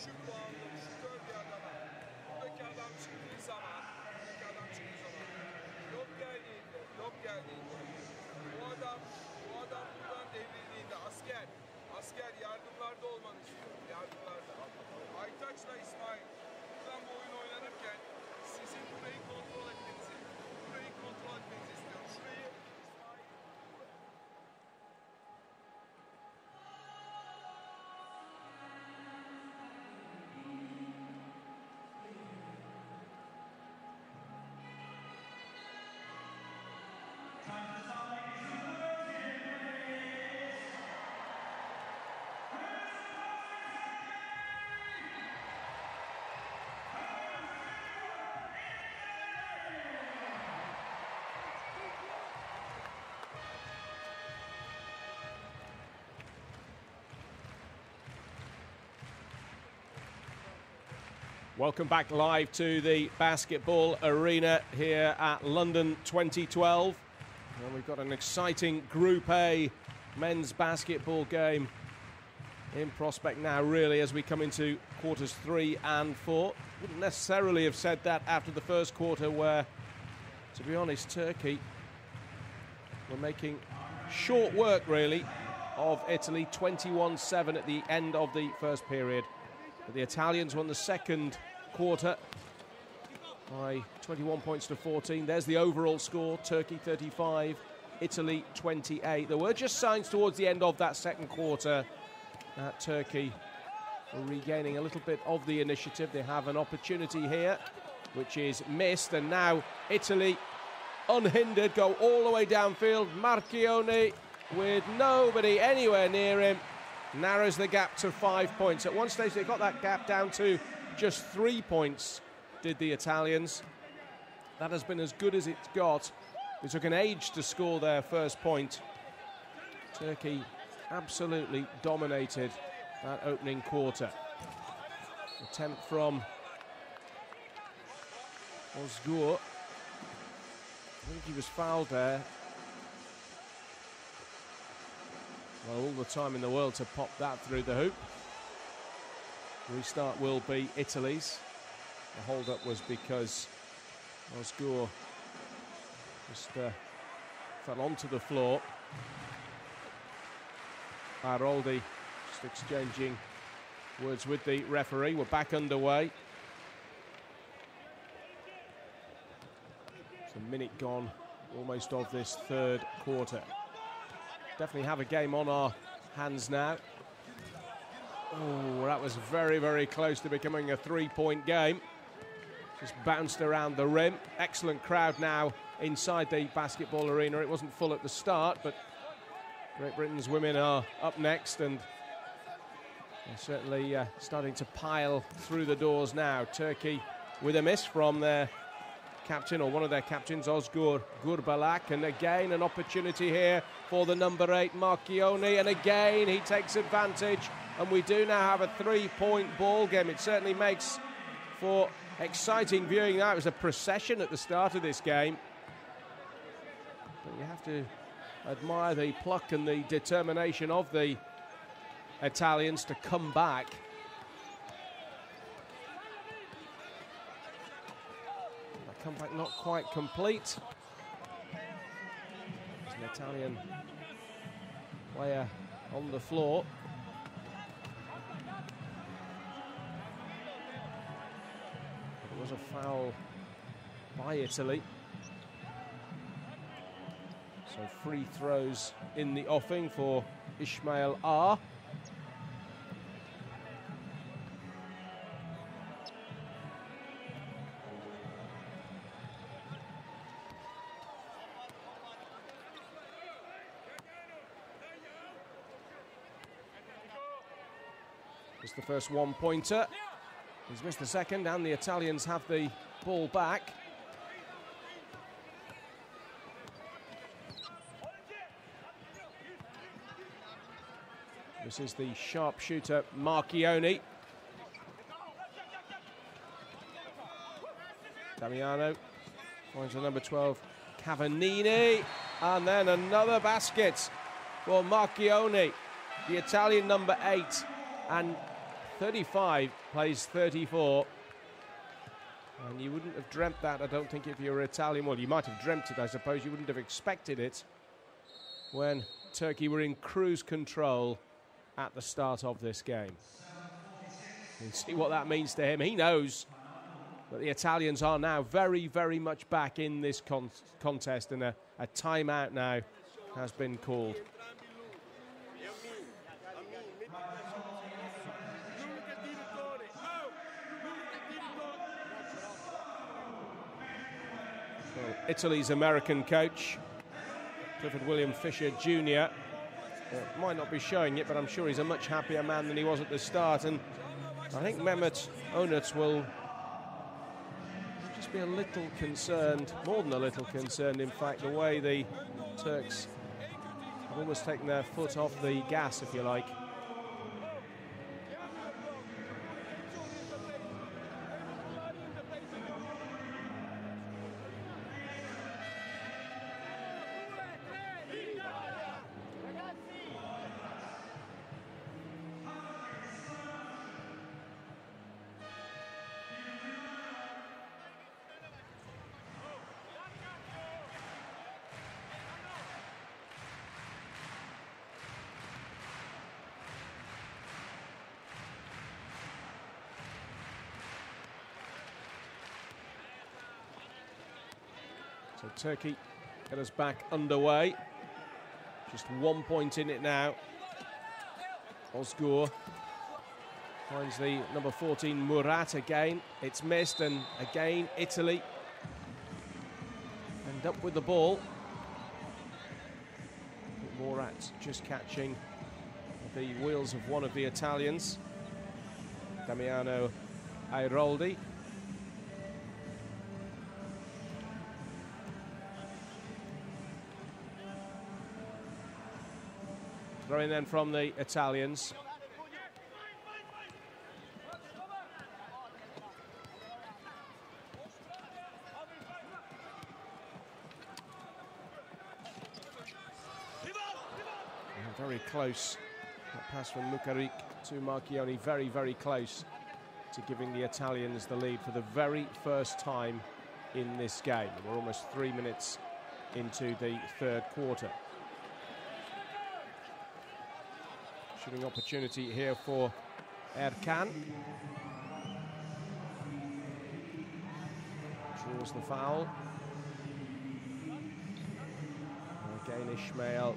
Düşük puanlı, şutör bir adama. Buradaki adam çıktığı zaman, yok geldiğinde, bu adam buradan devrildiğinde asker yardımlarda olmanı istiyor, yardımlarda. Aytaç'la İsmail, buradan bu oyun oynanırken sizin burayı kontrol etmenizi istiyorum. Şurayı İsmail... Welcome back live to the basketball arena here at London 2012. And we've got an exciting Group A men's basketball game in prospect now, really, as we come into quarters 3 and 4. Wouldn't necessarily have said that after the first quarter, where, to be honest, Turkey were making short work, really, of Italy, 21-7 at the end of the first period. But the Italians won the second quarter by 21 points to 14. There's the overall score, Turkey 35, Italy 28. There were just signs towards the end of that second quarter that Turkey were regaining a little bit of the initiative. They have an opportunity here, which is missed, and now Italy, unhindered, go all the way downfield. Marchione, with nobody anywhere near him, narrows the gap to 5 points. At one stage, they got that gap down to just 3 points, did the Italians. That has been as good as it's got. It took an age to score their first point. Turkey absolutely dominated that opening quarter. Attempt from Ozgur. I think he was fouled there. Well, all the time in the world to pop that through the hoop. Restart will be Italy's. The hold-up was because Ozgur just fell onto the floor. Aroldi just exchanging words with the referee. We're back underway. It's a minute gone, almost, of this third quarter. Definitely have a game on our hands now. Oh, that was very, very close to becoming a three-point game. Just bounced around the rim. Excellent crowd now inside the basketball arena. It wasn't full at the start, but Great Britain's women are up next, and they're certainly starting to pile through the doors now. Turkey with a miss from their captain, or one of their captains, Ozgur Gurbalak, and again an opportunity here for the number 8, Marchione, and again he takes advantage, and we do now have a three-point ball game. It certainly makes for exciting viewing. Now, it was a procession at the start of this game, but you have to admire the pluck and the determination of the Italians to come back. Comeback not quite complete. There's an Italian player on the floor. It was a foul by Italy. So free throws in the offing for Ismail R. It's the first one-pointer. He's missed the second, and the Italians have the ball back. This is the sharpshooter Marchione. Damiano finds the number 12, Cavannini, and then another basket for Marchione, the Italian number 8. And 35 plays 34. And you wouldn't have dreamt that, I don't think, if you were Italian. Well, you might have dreamt it, I suppose. You wouldn't have expected it when Turkey were in cruise control at the start of this game. You see what that means to him. He knows that the Italians are now very, very much back in this contest, and a timeout now has been called. Well, Italy's American coach, Clifford William Fisher Jr., might not be showing it, but I'm sure he's a much happier man than he was at the start. And I think Mehmet Onat will just be a little concerned, more than a little concerned, in fact, the way the Turks have almost taken their foot off the gas, if you like. So Turkey get us back underway. Just 1 point in it now. Ozgur finds the number 14 Murat again. It's missed, and again Italy end up with the ball. Murat just catching the wheels of one of the Italians, Damiano Airoldi. Throwing then from the Italians. And very close. That pass from Lukarik to Marchioni, very, very close to giving the Italians the lead for the very first time in this game. We're almost 3 minutes into the third quarter. Shooting opportunity here for Erkan. Draws the foul. And again, Ismail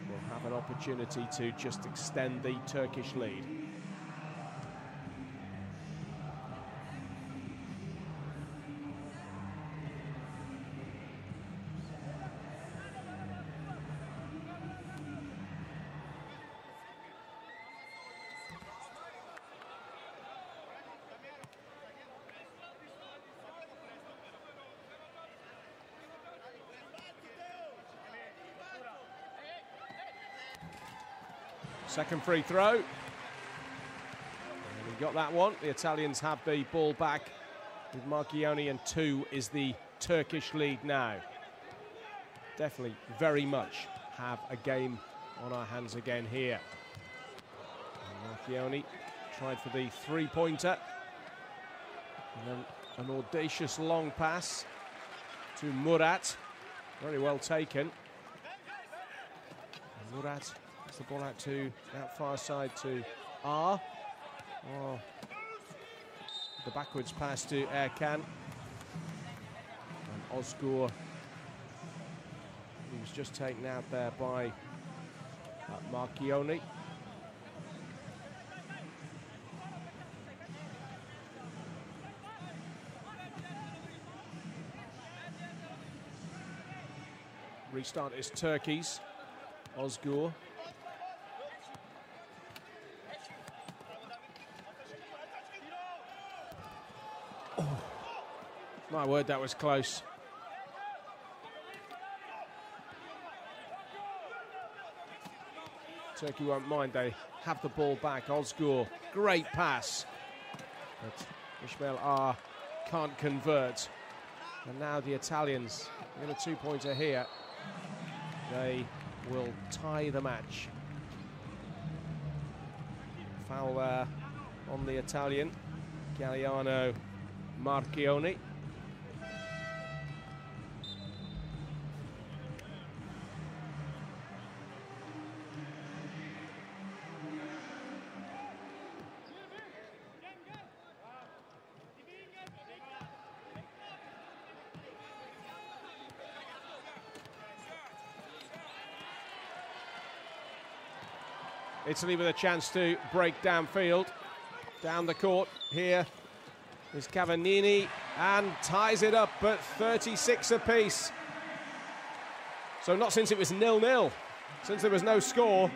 will have an opportunity to just extend the Turkish lead. Second free throw. And he got that one. The Italians have the ball back with Marchioni, and 2 is the Turkish lead now. Definitely very much have a game on our hands again here. And Marchioni tried for the three-pointer. And then an audacious long pass to Murat. Very well taken. And Murat the ball out to that far side to R. Oh, the backwards pass to Erkan. And Ozgur, he was just taken out there by Marchioni. Restart is Turkey's. Ozgur. My word, that was close. Turkey won't mind, they have the ball back. Ozgur, great pass. But Ismail R can't convert. And now the Italians, in a two-pointer here, they will tie the match. Foul there on the Italian, Galliano Marchioni. Italy with a chance to break downfield. Down the court here is Cavallini and ties it up at 36 apiece. So not since it was 0-0, since there was no score,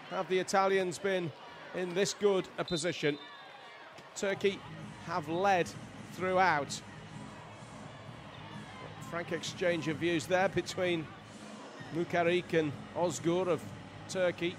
have the Italians been in this good a position. Turkey have led throughout. Frank exchange of views there between Mukarik and Ozgur of Turkey.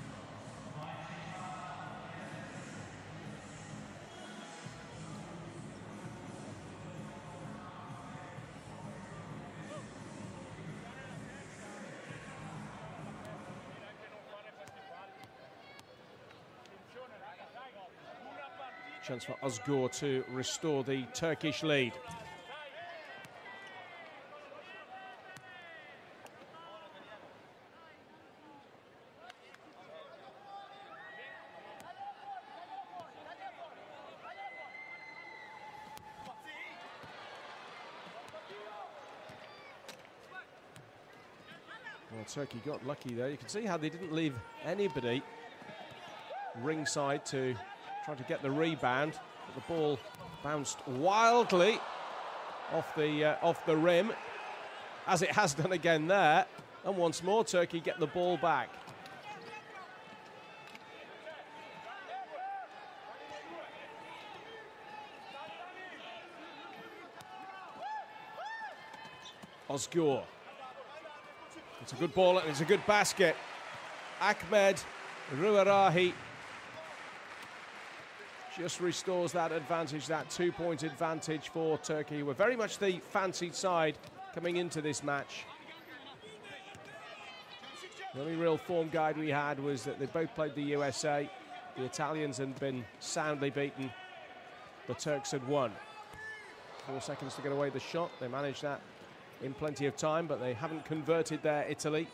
Chance for Ozgur to restore the Turkish lead. Well, Turkey got lucky there. You can see how they didn't leave anybody ringside to try to get the rebound. The ball bounced wildly off the rim, as it has done again there. And once more, Turkey get the ball back. Ozgur. It's a good ball and it's a good basket. Ahmed Ruarahi just restores that advantage, that 2-point advantage for Turkey. We're very much the fancied side coming into this match. The only real form guide we had was that they both played the USA. The Italians had been soundly beaten. The Turks had won. 4 seconds to get away the shot. They managed that in plenty of time, but they haven't converted there, Italy.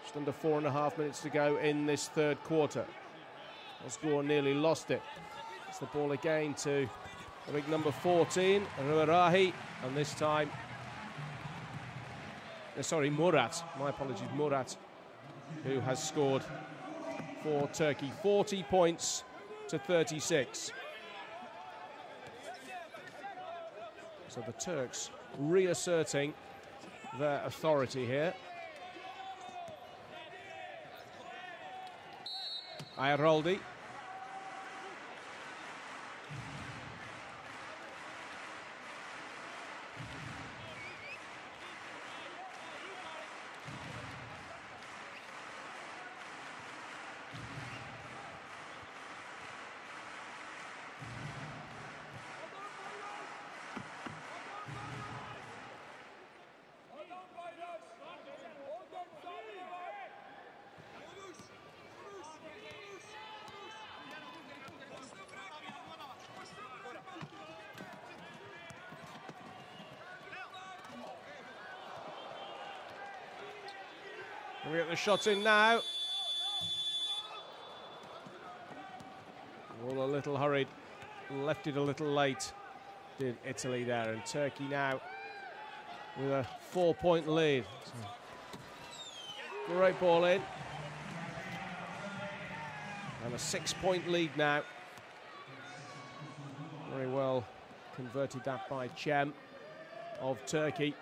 Just under 4.5 minutes to go in this third quarter. Ozgur nearly lost it. It's the ball again to the big number 14, Ruarahi, and this time, sorry, Murat. My apologies, Murat, who has scored for Turkey 40 points to 36. So the Turks reasserting their authority here. Ayaroldi. We get the shots in now. All a little hurried, left it a little late, did Italy there, and Turkey now with a 4-point lead. So, great ball in. And a 6-point lead now. Very well converted that by Cem of Turkey.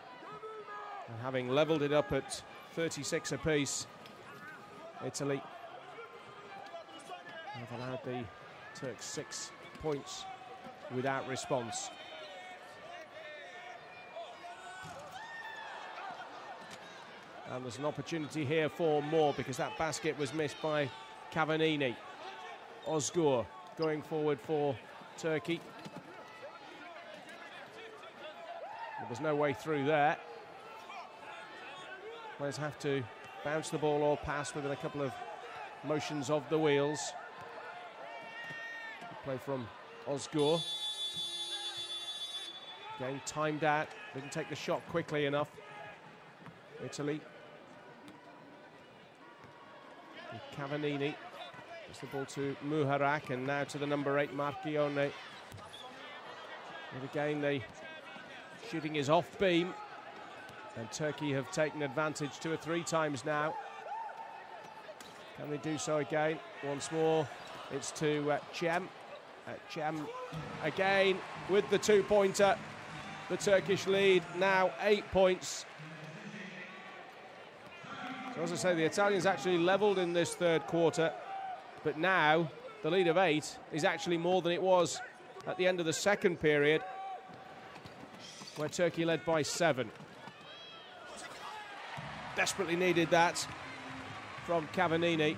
And having levelled it up at 36 apiece, Italy have allowed the Turks 6 points without response. And there's an opportunity here for more because that basket was missed by Cavallini. Ozgur going forward for Turkey. But there's no way through there. Players have to bounce the ball or pass within a couple of motions of the wheels. Play from Ozgur. Again, timed out. Didn't take the shot quickly enough. Italy. And Cavallini. It's the ball to Muharak, and now to the number 8, Marchione. And again, the shooting is off beam. And Turkey have taken advantage 2 or 3 times now. Can they do so again? Once more, it's to Cem. Cem again with the 2-pointer. The Turkish lead now 8 points. So as I say, the Italians actually levelled in this third quarter, but now the lead of 8 is actually more than it was at the end of the second period, where Turkey led by 7. Desperately needed that from Cavallini.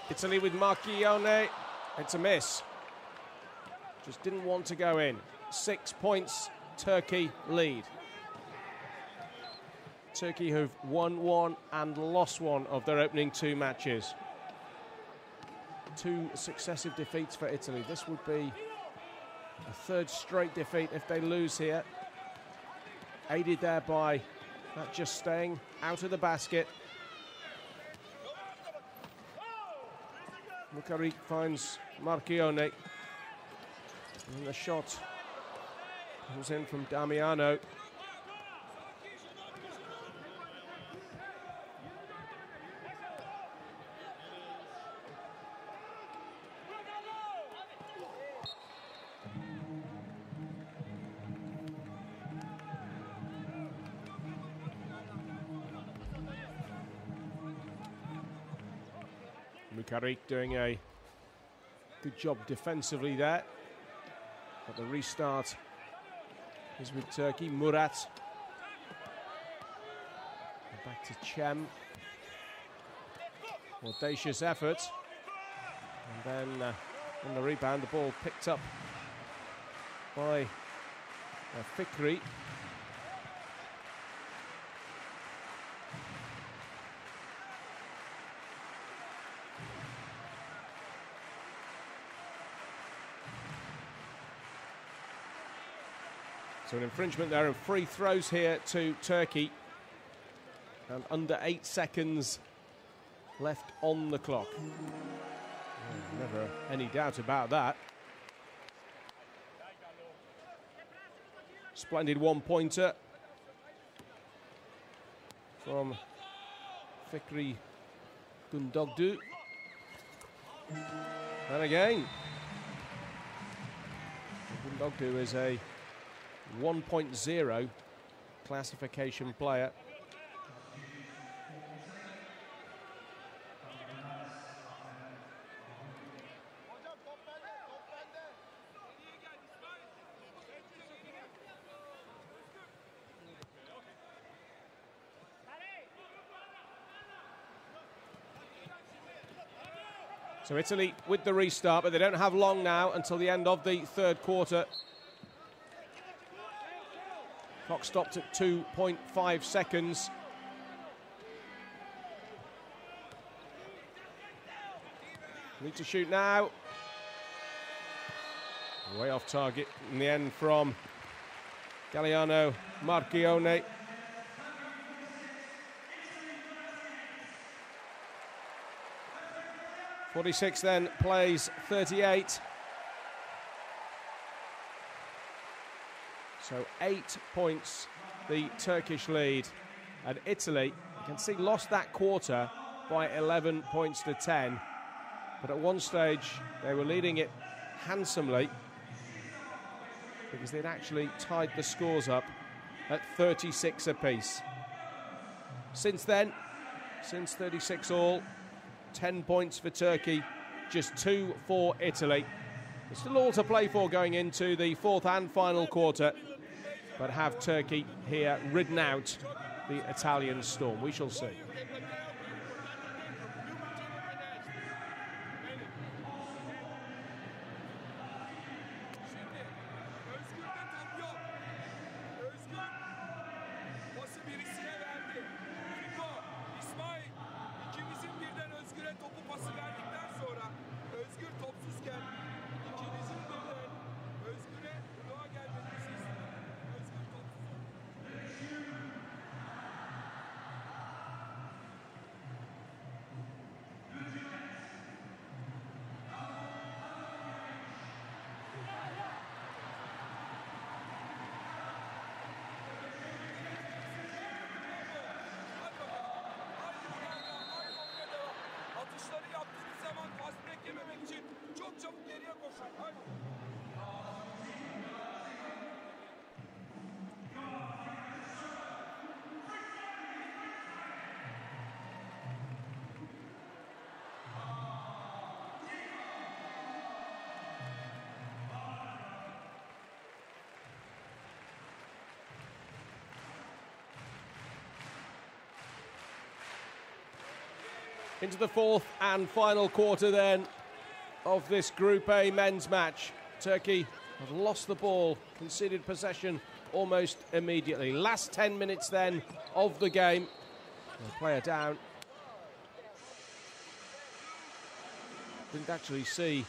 Italy with Marchione. It's a miss. Just didn't want to go in. 6 points, Turkey lead. Turkey have won 1 and lost 1 of their opening 2 matches. 2 successive defeats for Italy. This would be a 3rd straight defeat if they lose here. Aided there by that just staying out of the basket. Mukarik finds Marchione. And the shot comes in from Damiano. Mukarik doing a good job defensively there. But the restart is with Turkey. Murat. And back to Cem. Audacious effort. And then on the rebound, the ball picked up by Fikri. So an infringement there, and free throws here to Turkey. And under 8 seconds left on the clock. Oh, never any doubt about that. Splendid 1-pointer from Fikri Gundogdu. And again, Gundogdu is a 1.0 classification player. So Italy with the restart, but they don't have long now until the end of the third quarter. Clock stopped at 2.5 seconds. Need to shoot now. Way off target in the end from Galliano Marchione. .46 then plays 38. So 8 points the Turkish lead. And Italy, you can see, lost that quarter by 11 points to 10. But at one stage, they were leading it handsomely because they'd actually tied the scores up at 36 apiece. Since then, since 36 all, 10 points for Turkey, just 2 for Italy. There's still all to play for going into the fourth and final quarter, but have Turkey here ridden out the Italian storm? We shall see. Into the fourth and final quarter then of this Group A men's match. Turkey have lost the ball, conceded possession almost immediately. Last 10 minutes then of the game. A player down. Didn't actually see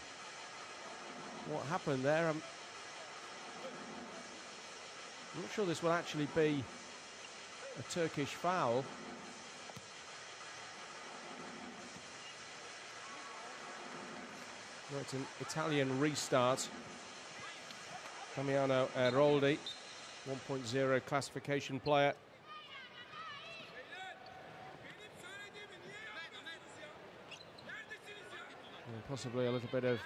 what happened there. I'm not sure this will actually be a Turkish foul. No, it's an Italian restart. Damiano Eroldi, 1.0 classification player. And possibly a little bit of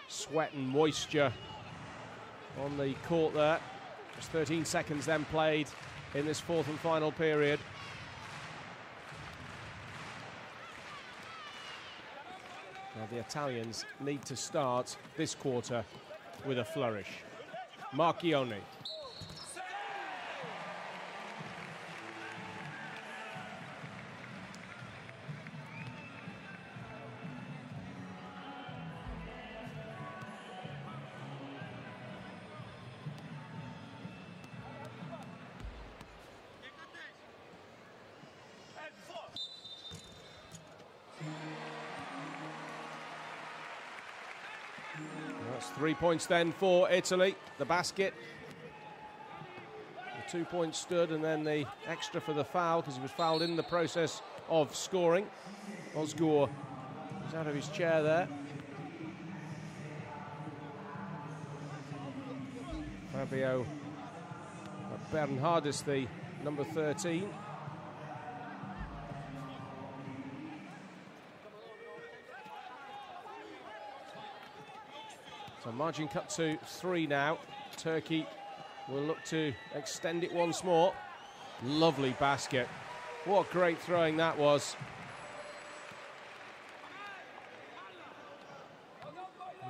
sweat and moisture on the court there. Just 13 seconds then played in this fourth and final period. Now the Italians need to start this quarter with a flourish. Marchione. That's 3 points then for Italy. The basket. The 2 points stood, and then the extra for the foul because he was fouled in the process of scoring. Ozgur is out of his chair there. Fabio Bernhardus, the number 13. So margin cut to 3 now. Turkey will look to extend it once more. Lovely basket. What great throwing that was.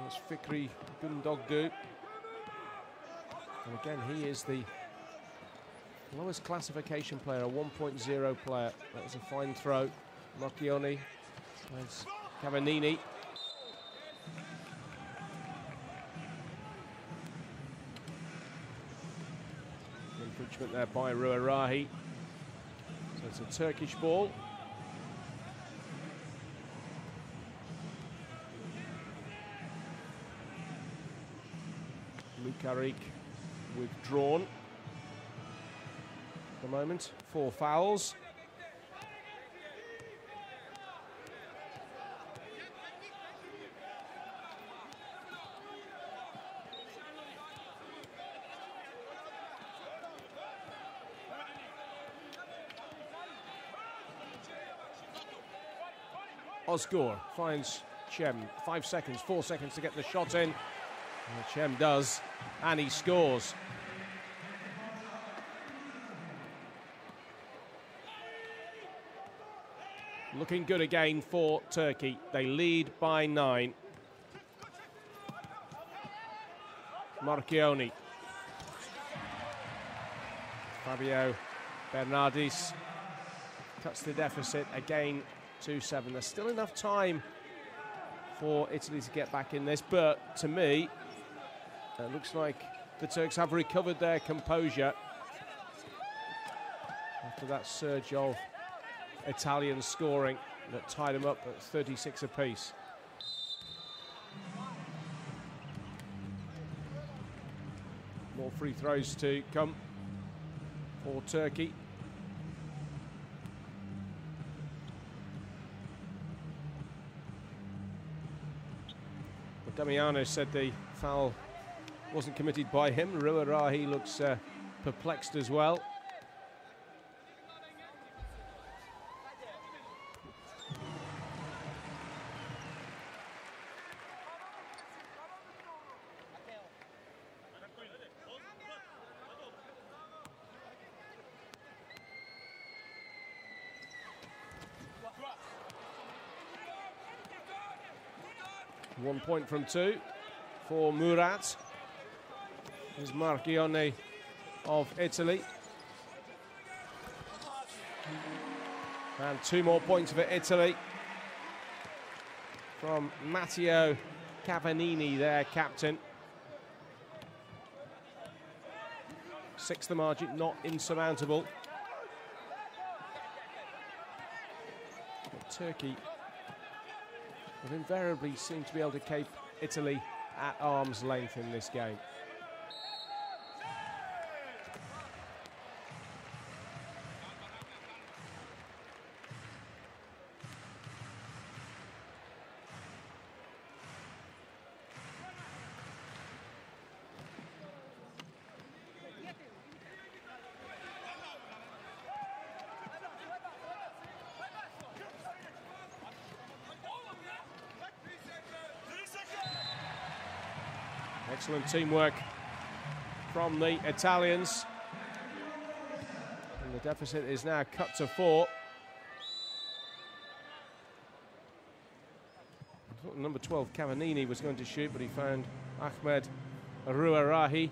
That's Fikri Gundogdu. And again, he is the lowest classification player, a 1.0 player. That was a fine throw. Marchione. That's Cavannini. Infringement there by Ruarahi. So it's a Turkish ball. Lukarik withdrawn at the moment. 4 fouls. Osgur finds Chem. 5 seconds, 4 seconds to get the shot in. And Chem does, and he scores. Looking good again for Turkey. They lead by 9. Marchioni. Fabio Bernardis cuts the deficit again. 2-7. There's still enough time for Italy to get back in this, but to me, it looks like the Turks have recovered their composure after that surge of Italian scoring that tied them up at 36 apiece. More free throws to come for Turkey. Damiano said the foul wasn't committed by him. Ruarahi looks perplexed as well. One point from 2 for Murat. There's Marchioni of Italy. And 2 more points for Italy from Matteo Cavanini, their captain. 6 the margin, not insurmountable. But Turkey have invariably seemed to be able to keep Italy at arm's length in this game. Excellent teamwork from the Italians. And the deficit is now cut to 4. I thought number 12, Cavanini, was going to shoot, but he found Ahmed Ruarahi.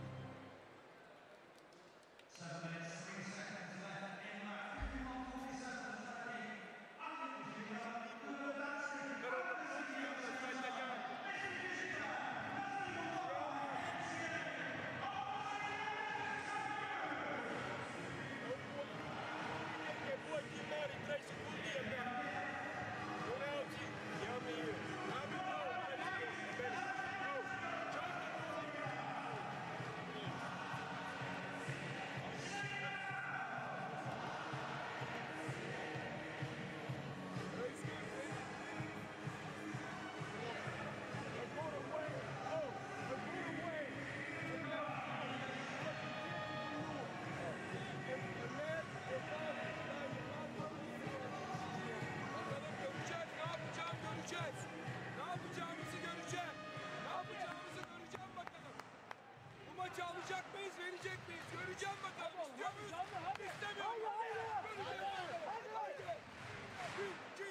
Alacak mıyız, verecek miyiz? Göreceğim bakalım. İstiyor muyuz? İstemiyorum. Göreceğiz. 1, 2, 3.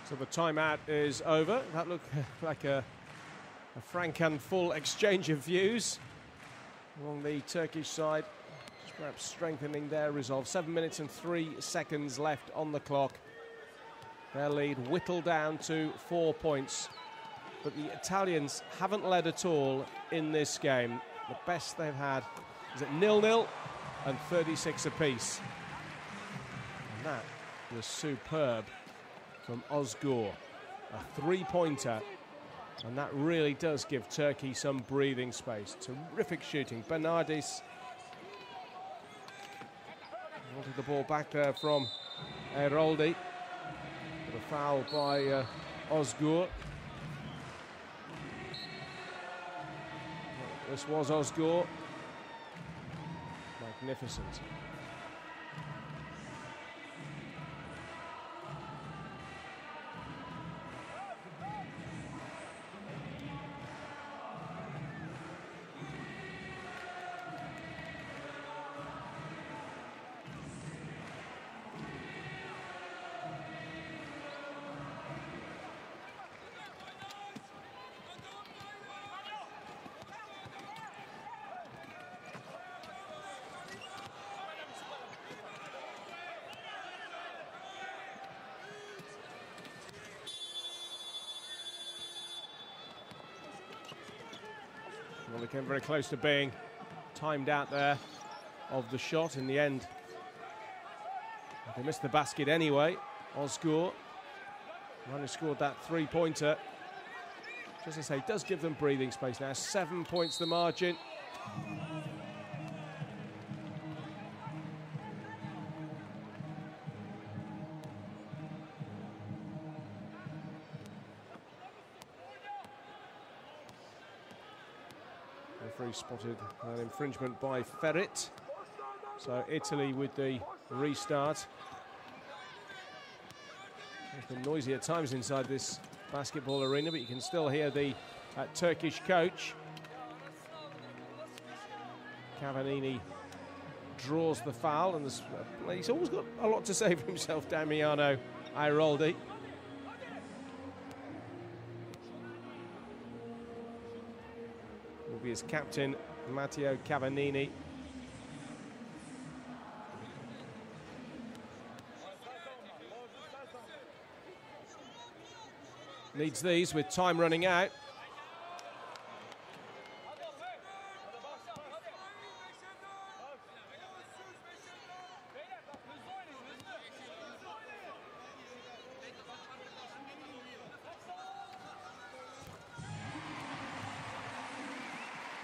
So the timeout is over. That looked like a frank and full exchange of views along the Turkish side, just perhaps strengthening their resolve. 7 minutes and 3 seconds left on the clock. Their lead whittled down to 4 points. But the Italians haven't led at all in this game. The best they've had is at 0-0 and 36 apiece. And that was superb from Ozgur. A three-pointer. And that really does give Turkey some breathing space. Terrific shooting. Bernardis wanted the ball back there from Eroldi. But a foul by Ozgur. This was Ozgur. Magnificent. Well, they came very close to being timed out there of the shot in the end. They missed the basket anyway. Ozgur only scored that three-pointer. Just as I say, does give them breathing space now. 7 points the margin. Referee spotted an infringement by Ferret. So Italy with the restart. It's been noisy at times inside this basketball arena, but you can still hear the Turkish coach. Cavallini draws the foul, and he's always got a lot to say for himself, Damiano Airoldi. Will be his captain, Matteo Cavallini. Needs these with time running out.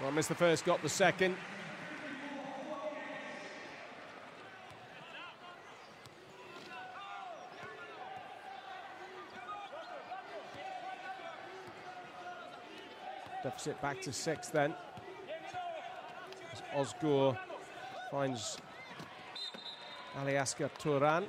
Well, missed the first, got the second. Deficit back to 6 then. As Ozgur finds Aliaska Turan.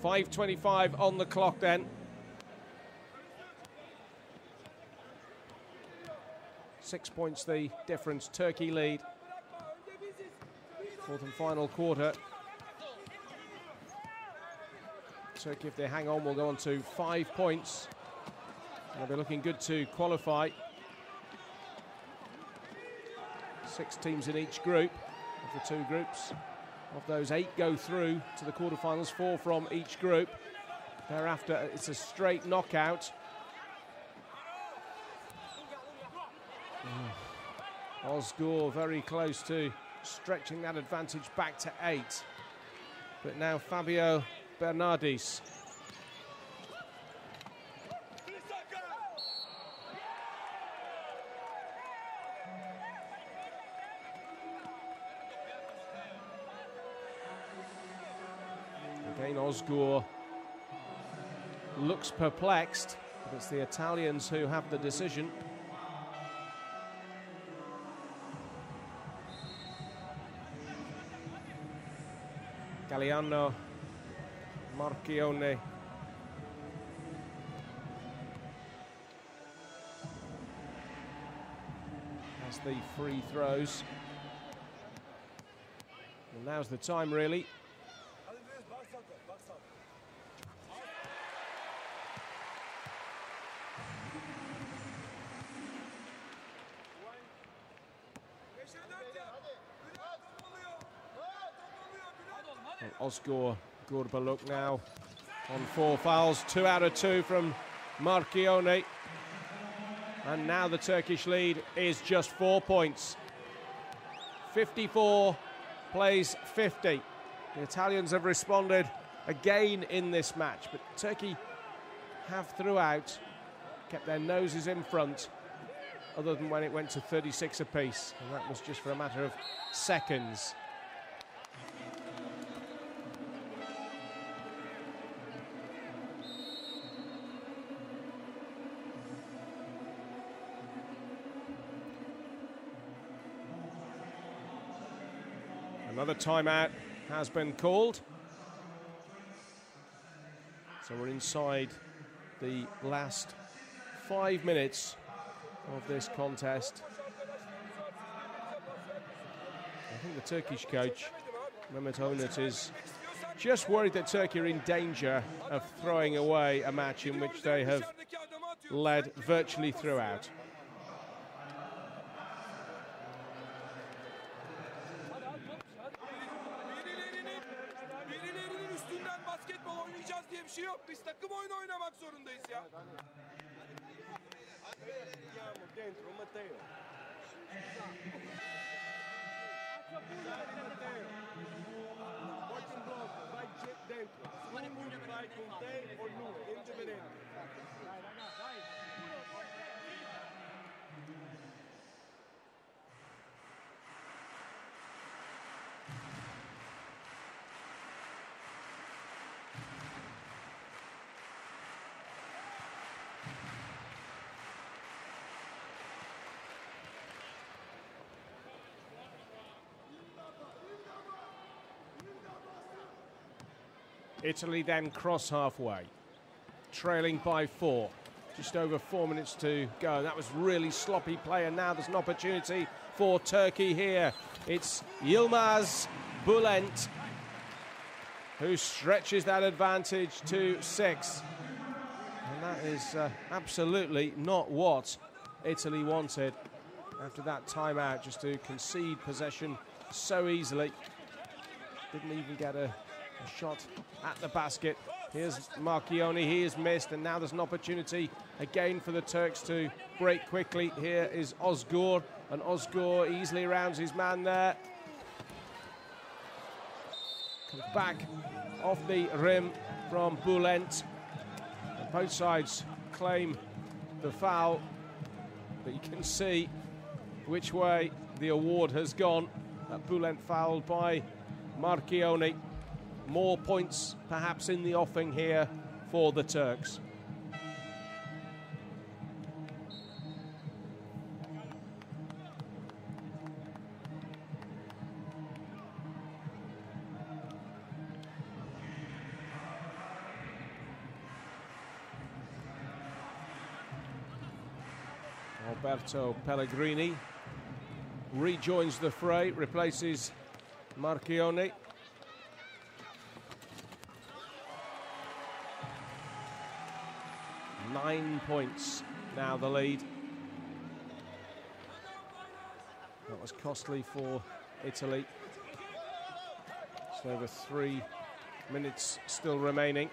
.5:25 on the clock then. 6 points the difference. Turkey lead. Fourth and final quarter. Turkey, if they hang on, will go on to 5 points. They'll be looking good to qualify. 6 teams in each group of the 2 groups. Of those, 8 go through to the quarterfinals, 4 from each group. Thereafter, it's a straight knockout. Ozgur very close to stretching that advantage back to 8. But now Fabio Bernardis. Again, Ozgur looks perplexed, but it's the Italians who have the decision. Galliano Marchione. Has the free throws. And now's the time, really. Well, Ozgur Gurbaluk now on 4 fouls, 2 out of 2 from Marchione. And now the Turkish lead is just 4 points. 54 plays 50. The Italians have responded again in this match, but Turkey have throughout kept their noses in front, other than when it went to 36 apiece, and that was just for a matter of seconds. Another timeout has been called. So we're inside the last 5 minutes of this contest. I think the Turkish coach, Mehmet Onat, is just worried that Turkey are in danger of throwing away a match in which they have led virtually throughout. Italy then cross halfway, trailing by 4. Just over 4 minutes to go. That was really sloppy play, and now there's an opportunity for Turkey here. It's Yilmaz Bülent who stretches that advantage to 6. And that is absolutely not what Italy wanted after that timeout, just to concede possession so easily. Didn't even get a shot at the basket. Here's Marchione, he is missed, and now there's an opportunity again for the Turks to break quickly. Here is Ozgur, and Ozgur easily rounds his man there. Comes back off the rim from Bülent. Both sides claim the foul, but you can see which way the award has gone. Bülent fouled by Marchione. More points perhaps in the offing here for the Turks. Alberto Pellegrini rejoins the fray, replaces Marchione. 9 points now the lead. That was costly for Italy. Just over 3 minutes still remaining.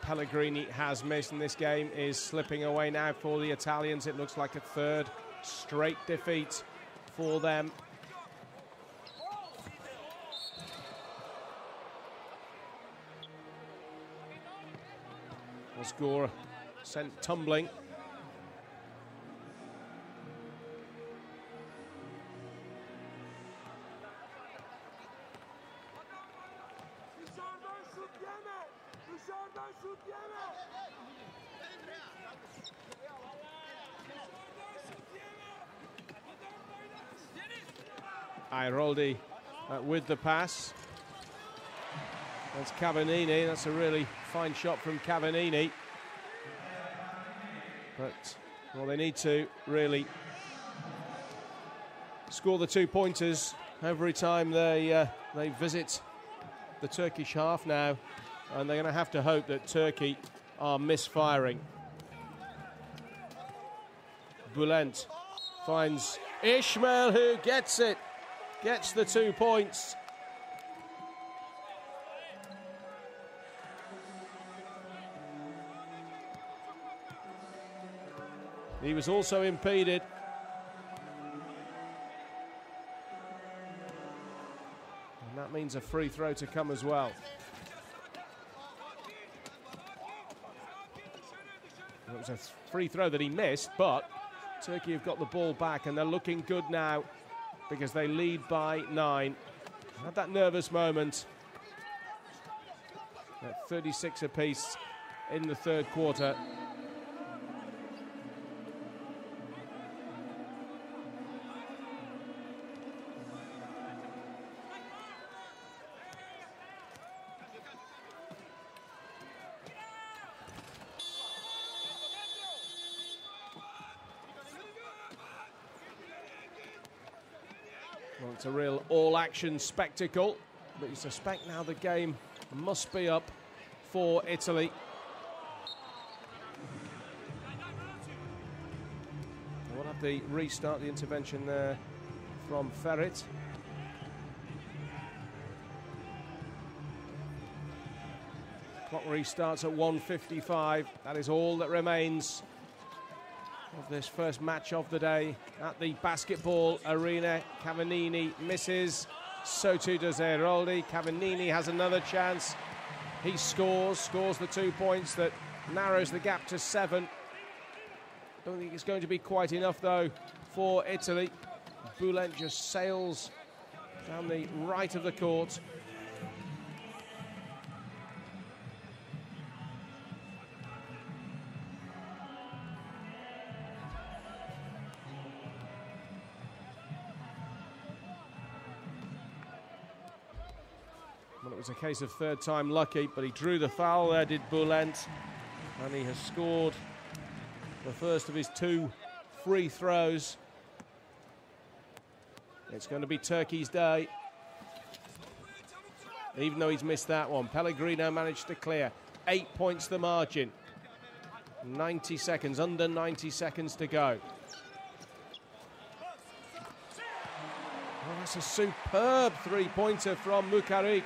Pellegrini has missed, and this game is slipping away now for the Italians. It looks like a 3rd straight defeat for them. Ozgur sent tumbling. Airoldi with the pass. That's Cavannini. That's a really fine shot from Cavannini. But, well, they need to really score the 2-pointers every time they visit the Turkish half now. And they're going to have to hope that Turkey are misfiring. Bülent finds Ismail, who gets it. Gets the 2 points. He was also impeded. And that means a free throw to come as well. It was a free throw that he missed, but Turkey have got the ball back and they're looking good now because they lead by 9. Had that nervous moment at 36 apiece in the third quarter. Well, it's a real all-action spectacle, but you suspect now the game must be up for Italy. We'll have the restart, the intervention there from Ferit. Clock restarts at 1:55. That is all that remains of this first match of the day at the basketball arena. Cavannini misses, so too does Eroldi. Cavannini has another chance. He scores the 2 points that narrows the gap to 7. Don't think it's going to be quite enough though for Italy. Bülent just sails down the right of the court. Well, it was a case of third time lucky, but he drew the foul there, did Bülent, and he has scored the first of his 2 free throws. It's going to be Turkey's day, even though he's missed that one. Pellegrino managed to clear. 8 points the margin. 90 seconds, under 90 seconds to go. Oh, that's a superb three-pointer from Mukarik.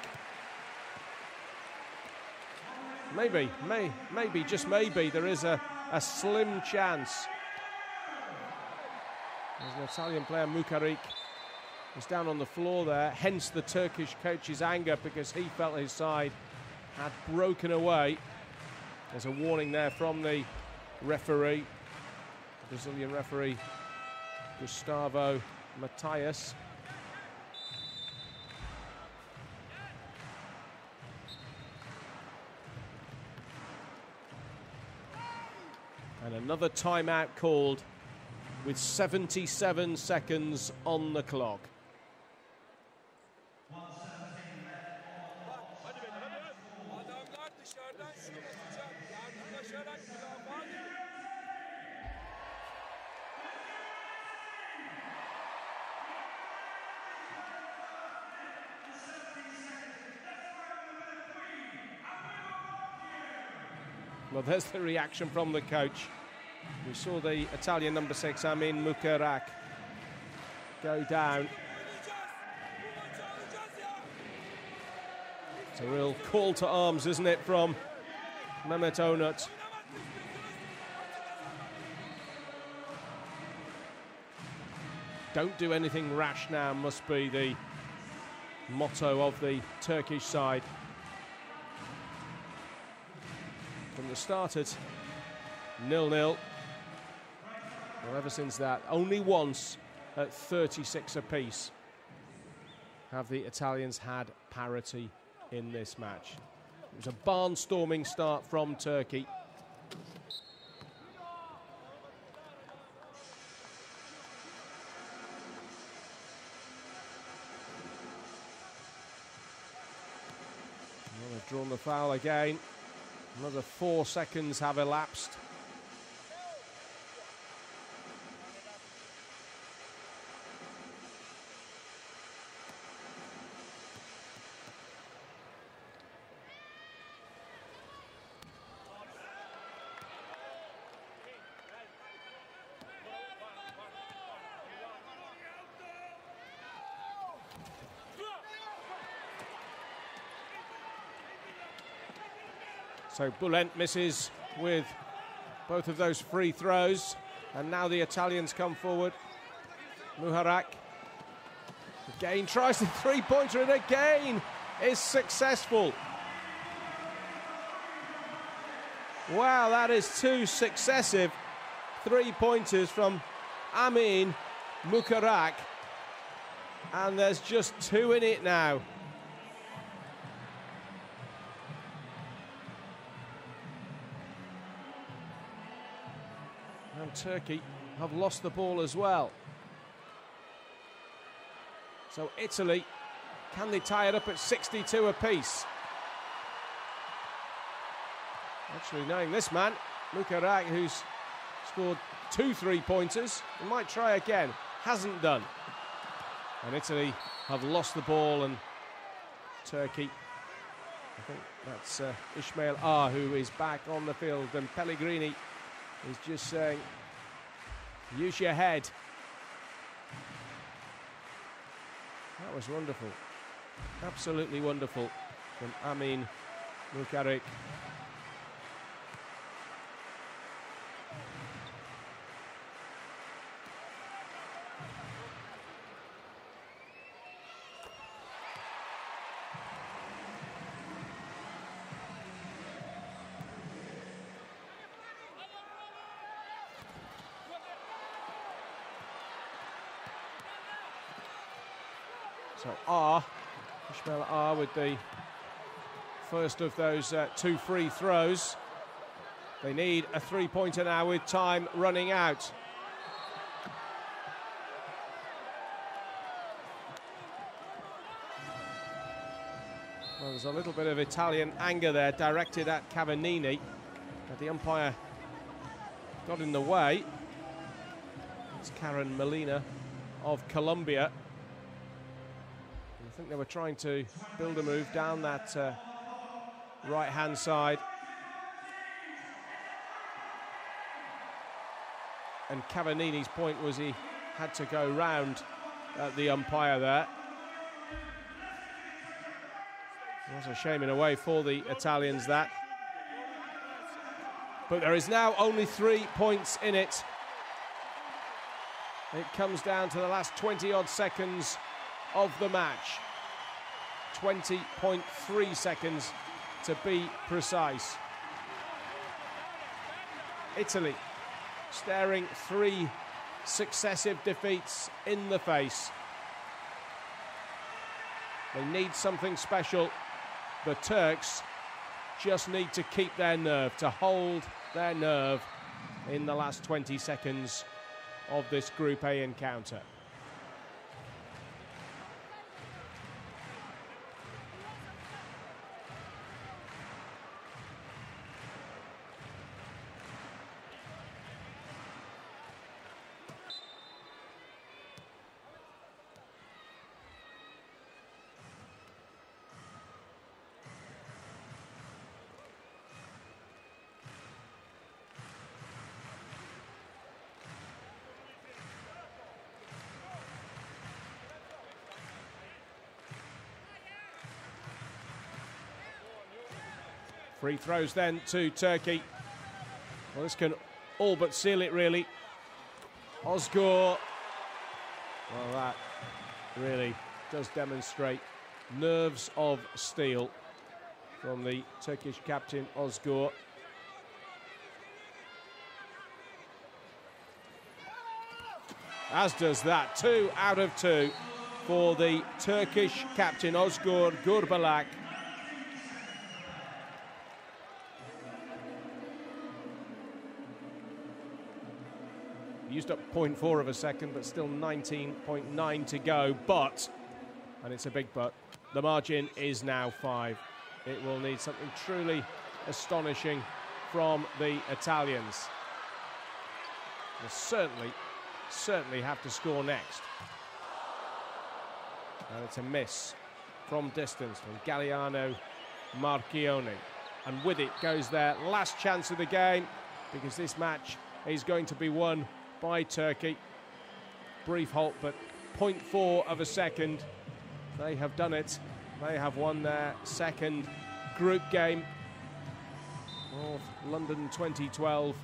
Maybe, just maybe, there is a slim chance. There's an Italian player, Mukarik, was down on the floor there, hence the Turkish coach's anger, because he felt his side had broken away. There's a warning there from the referee, Brazilian referee Gustavo Matias. And another timeout called with 77 seconds on the clock. Well, there's the reaction from the coach. We saw the Italian number 6, Amin Mukarak, go down. It's a real call to arms, isn't it, from Mehmet Onut. Don't do anything rash now must be the motto of the Turkish side. From the start at 0-0. Well, ever since that, only once at 36 apiece have the Italians had parity in this match. It was a barnstorming start from Turkey. Well, they've drawn the foul again. Another 4 seconds have elapsed. So Bülent misses with both of those free throws. And now the Italians come forward. Muharak again tries the three-pointer and again is successful. Wow, that is two successive three-pointers from Amin Muharak. And there's just two in it now. And Turkey have lost the ball as well. So Italy, can they tie it up at 62 apiece? Actually, knowing this man, Muharak, who's scored two three-pointers, he might try again. Hasn't done. And Italy have lost the ball, and Turkey, I think that's Ismail Ah, who is back on the field, and Pellegrini is just saying, use your head. That was wonderful. Absolutely wonderful from Amin Muharak. So Ismail Ah with the first of those two free throws. They need a three-pointer now with time running out. Well, there's a little bit of Italian anger there directed at Cavannini, but the umpire got in the way. It's Karen Molina of Colombia. I think they were trying to build a move down that right-hand side. And Cavannini's point was he had to go round the umpire there. It was a shame in a way for the Italians, that. But there is now only 3 points in it. It comes down to the last 20-odd seconds of the match. 20.3 seconds to be precise. Italy staring 3 successive defeats in the face. They need something special. The Turks just need to keep their nerve, to hold their nerve in the last 20 seconds of this Group A encounter. Free throws then to Turkey. Well, this can all but seal it, really. Ozgur. Well, that really does demonstrate nerves of steel from the Turkish captain, Ozgur. As does that. 2 out of 2 for the Turkish captain, Ozgur Gurbalak. Used up 0.4 of a second, but still 19.9 to go. But, and it's a big but, the margin is now 5. It will need something truly astonishing from the Italians. They'll certainly have to score next. And it's a miss from distance from Galliano Marchione. And with it goes their last chance of the game, because this match is going to be won by Turkey. Brief halt, but 0.4 of a second. They have done it. They have won their second group game of London 2012.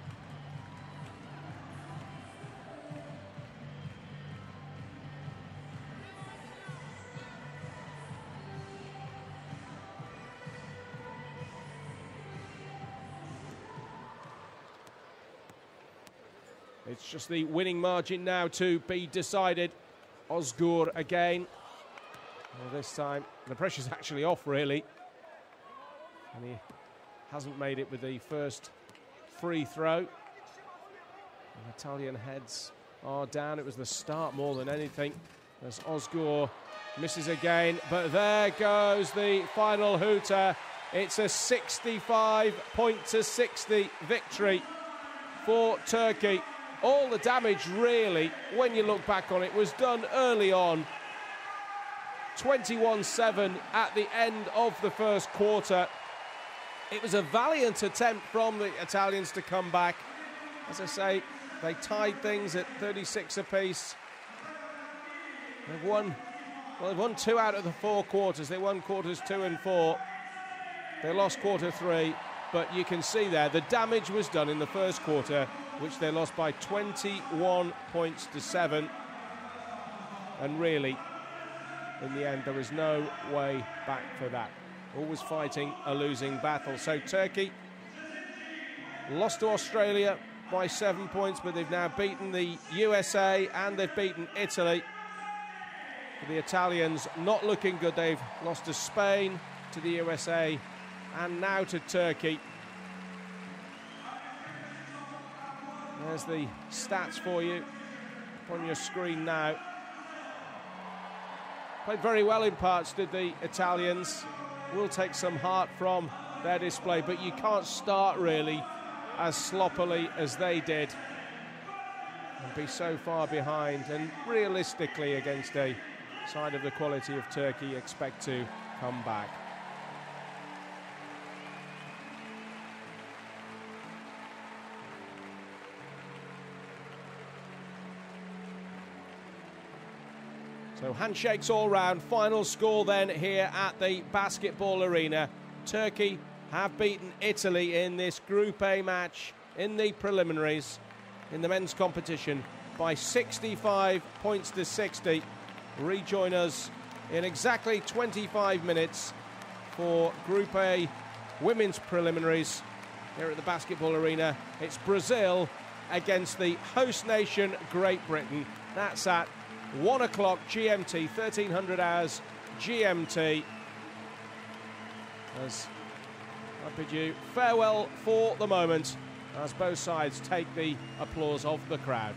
It's just the winning margin now to be decided. Özgür again. Well, this time the pressure's actually off, really. And he hasn't made it with the first free throw. The Italian heads are down. It was the start more than anything, as Özgür misses again. But there goes the final hooter. It's a 65-60 victory for Turkey. All the damage, really, when you look back on it, was done early on. 21-7 at the end of the first quarter. It was a valiant attempt from the Italians to come back. As I say, they tied things at 36 apiece. They've won 2 out of the 4 quarters. They won quarters 2 and 4. They lost quarter 3, but you can see there the damage was done in the first quarter, which they lost by 21 points to 7. And really, in the end, there was no way back for that. Always fighting a losing battle. So Turkey lost to Australia by 7 points, but they've now beaten the USA and they've beaten Italy. For the Italians, not looking good. They've lost to Spain, to the USA, and now to Turkey. There's the stats for you on your screen now. Played very well in parts, did the Italians. Will take some heart from their display, but you can't start really as sloppily as they did and be so far behind, and realistically against a side of the quality of Turkey expect to come back. So handshakes all round. Final score then here at the basketball arena. Turkey have beaten Italy in this Group A match in the preliminaries in the men's competition by 65 points to 60. Rejoin us in exactly 25 minutes for Group A women's preliminaries here at the basketball arena. It's Brazil against the host nation, Great Britain. That's at 1 o'clock GMT, 1300 hours GMT. As I bid you farewell for the moment, as both sides take the applause of the crowd.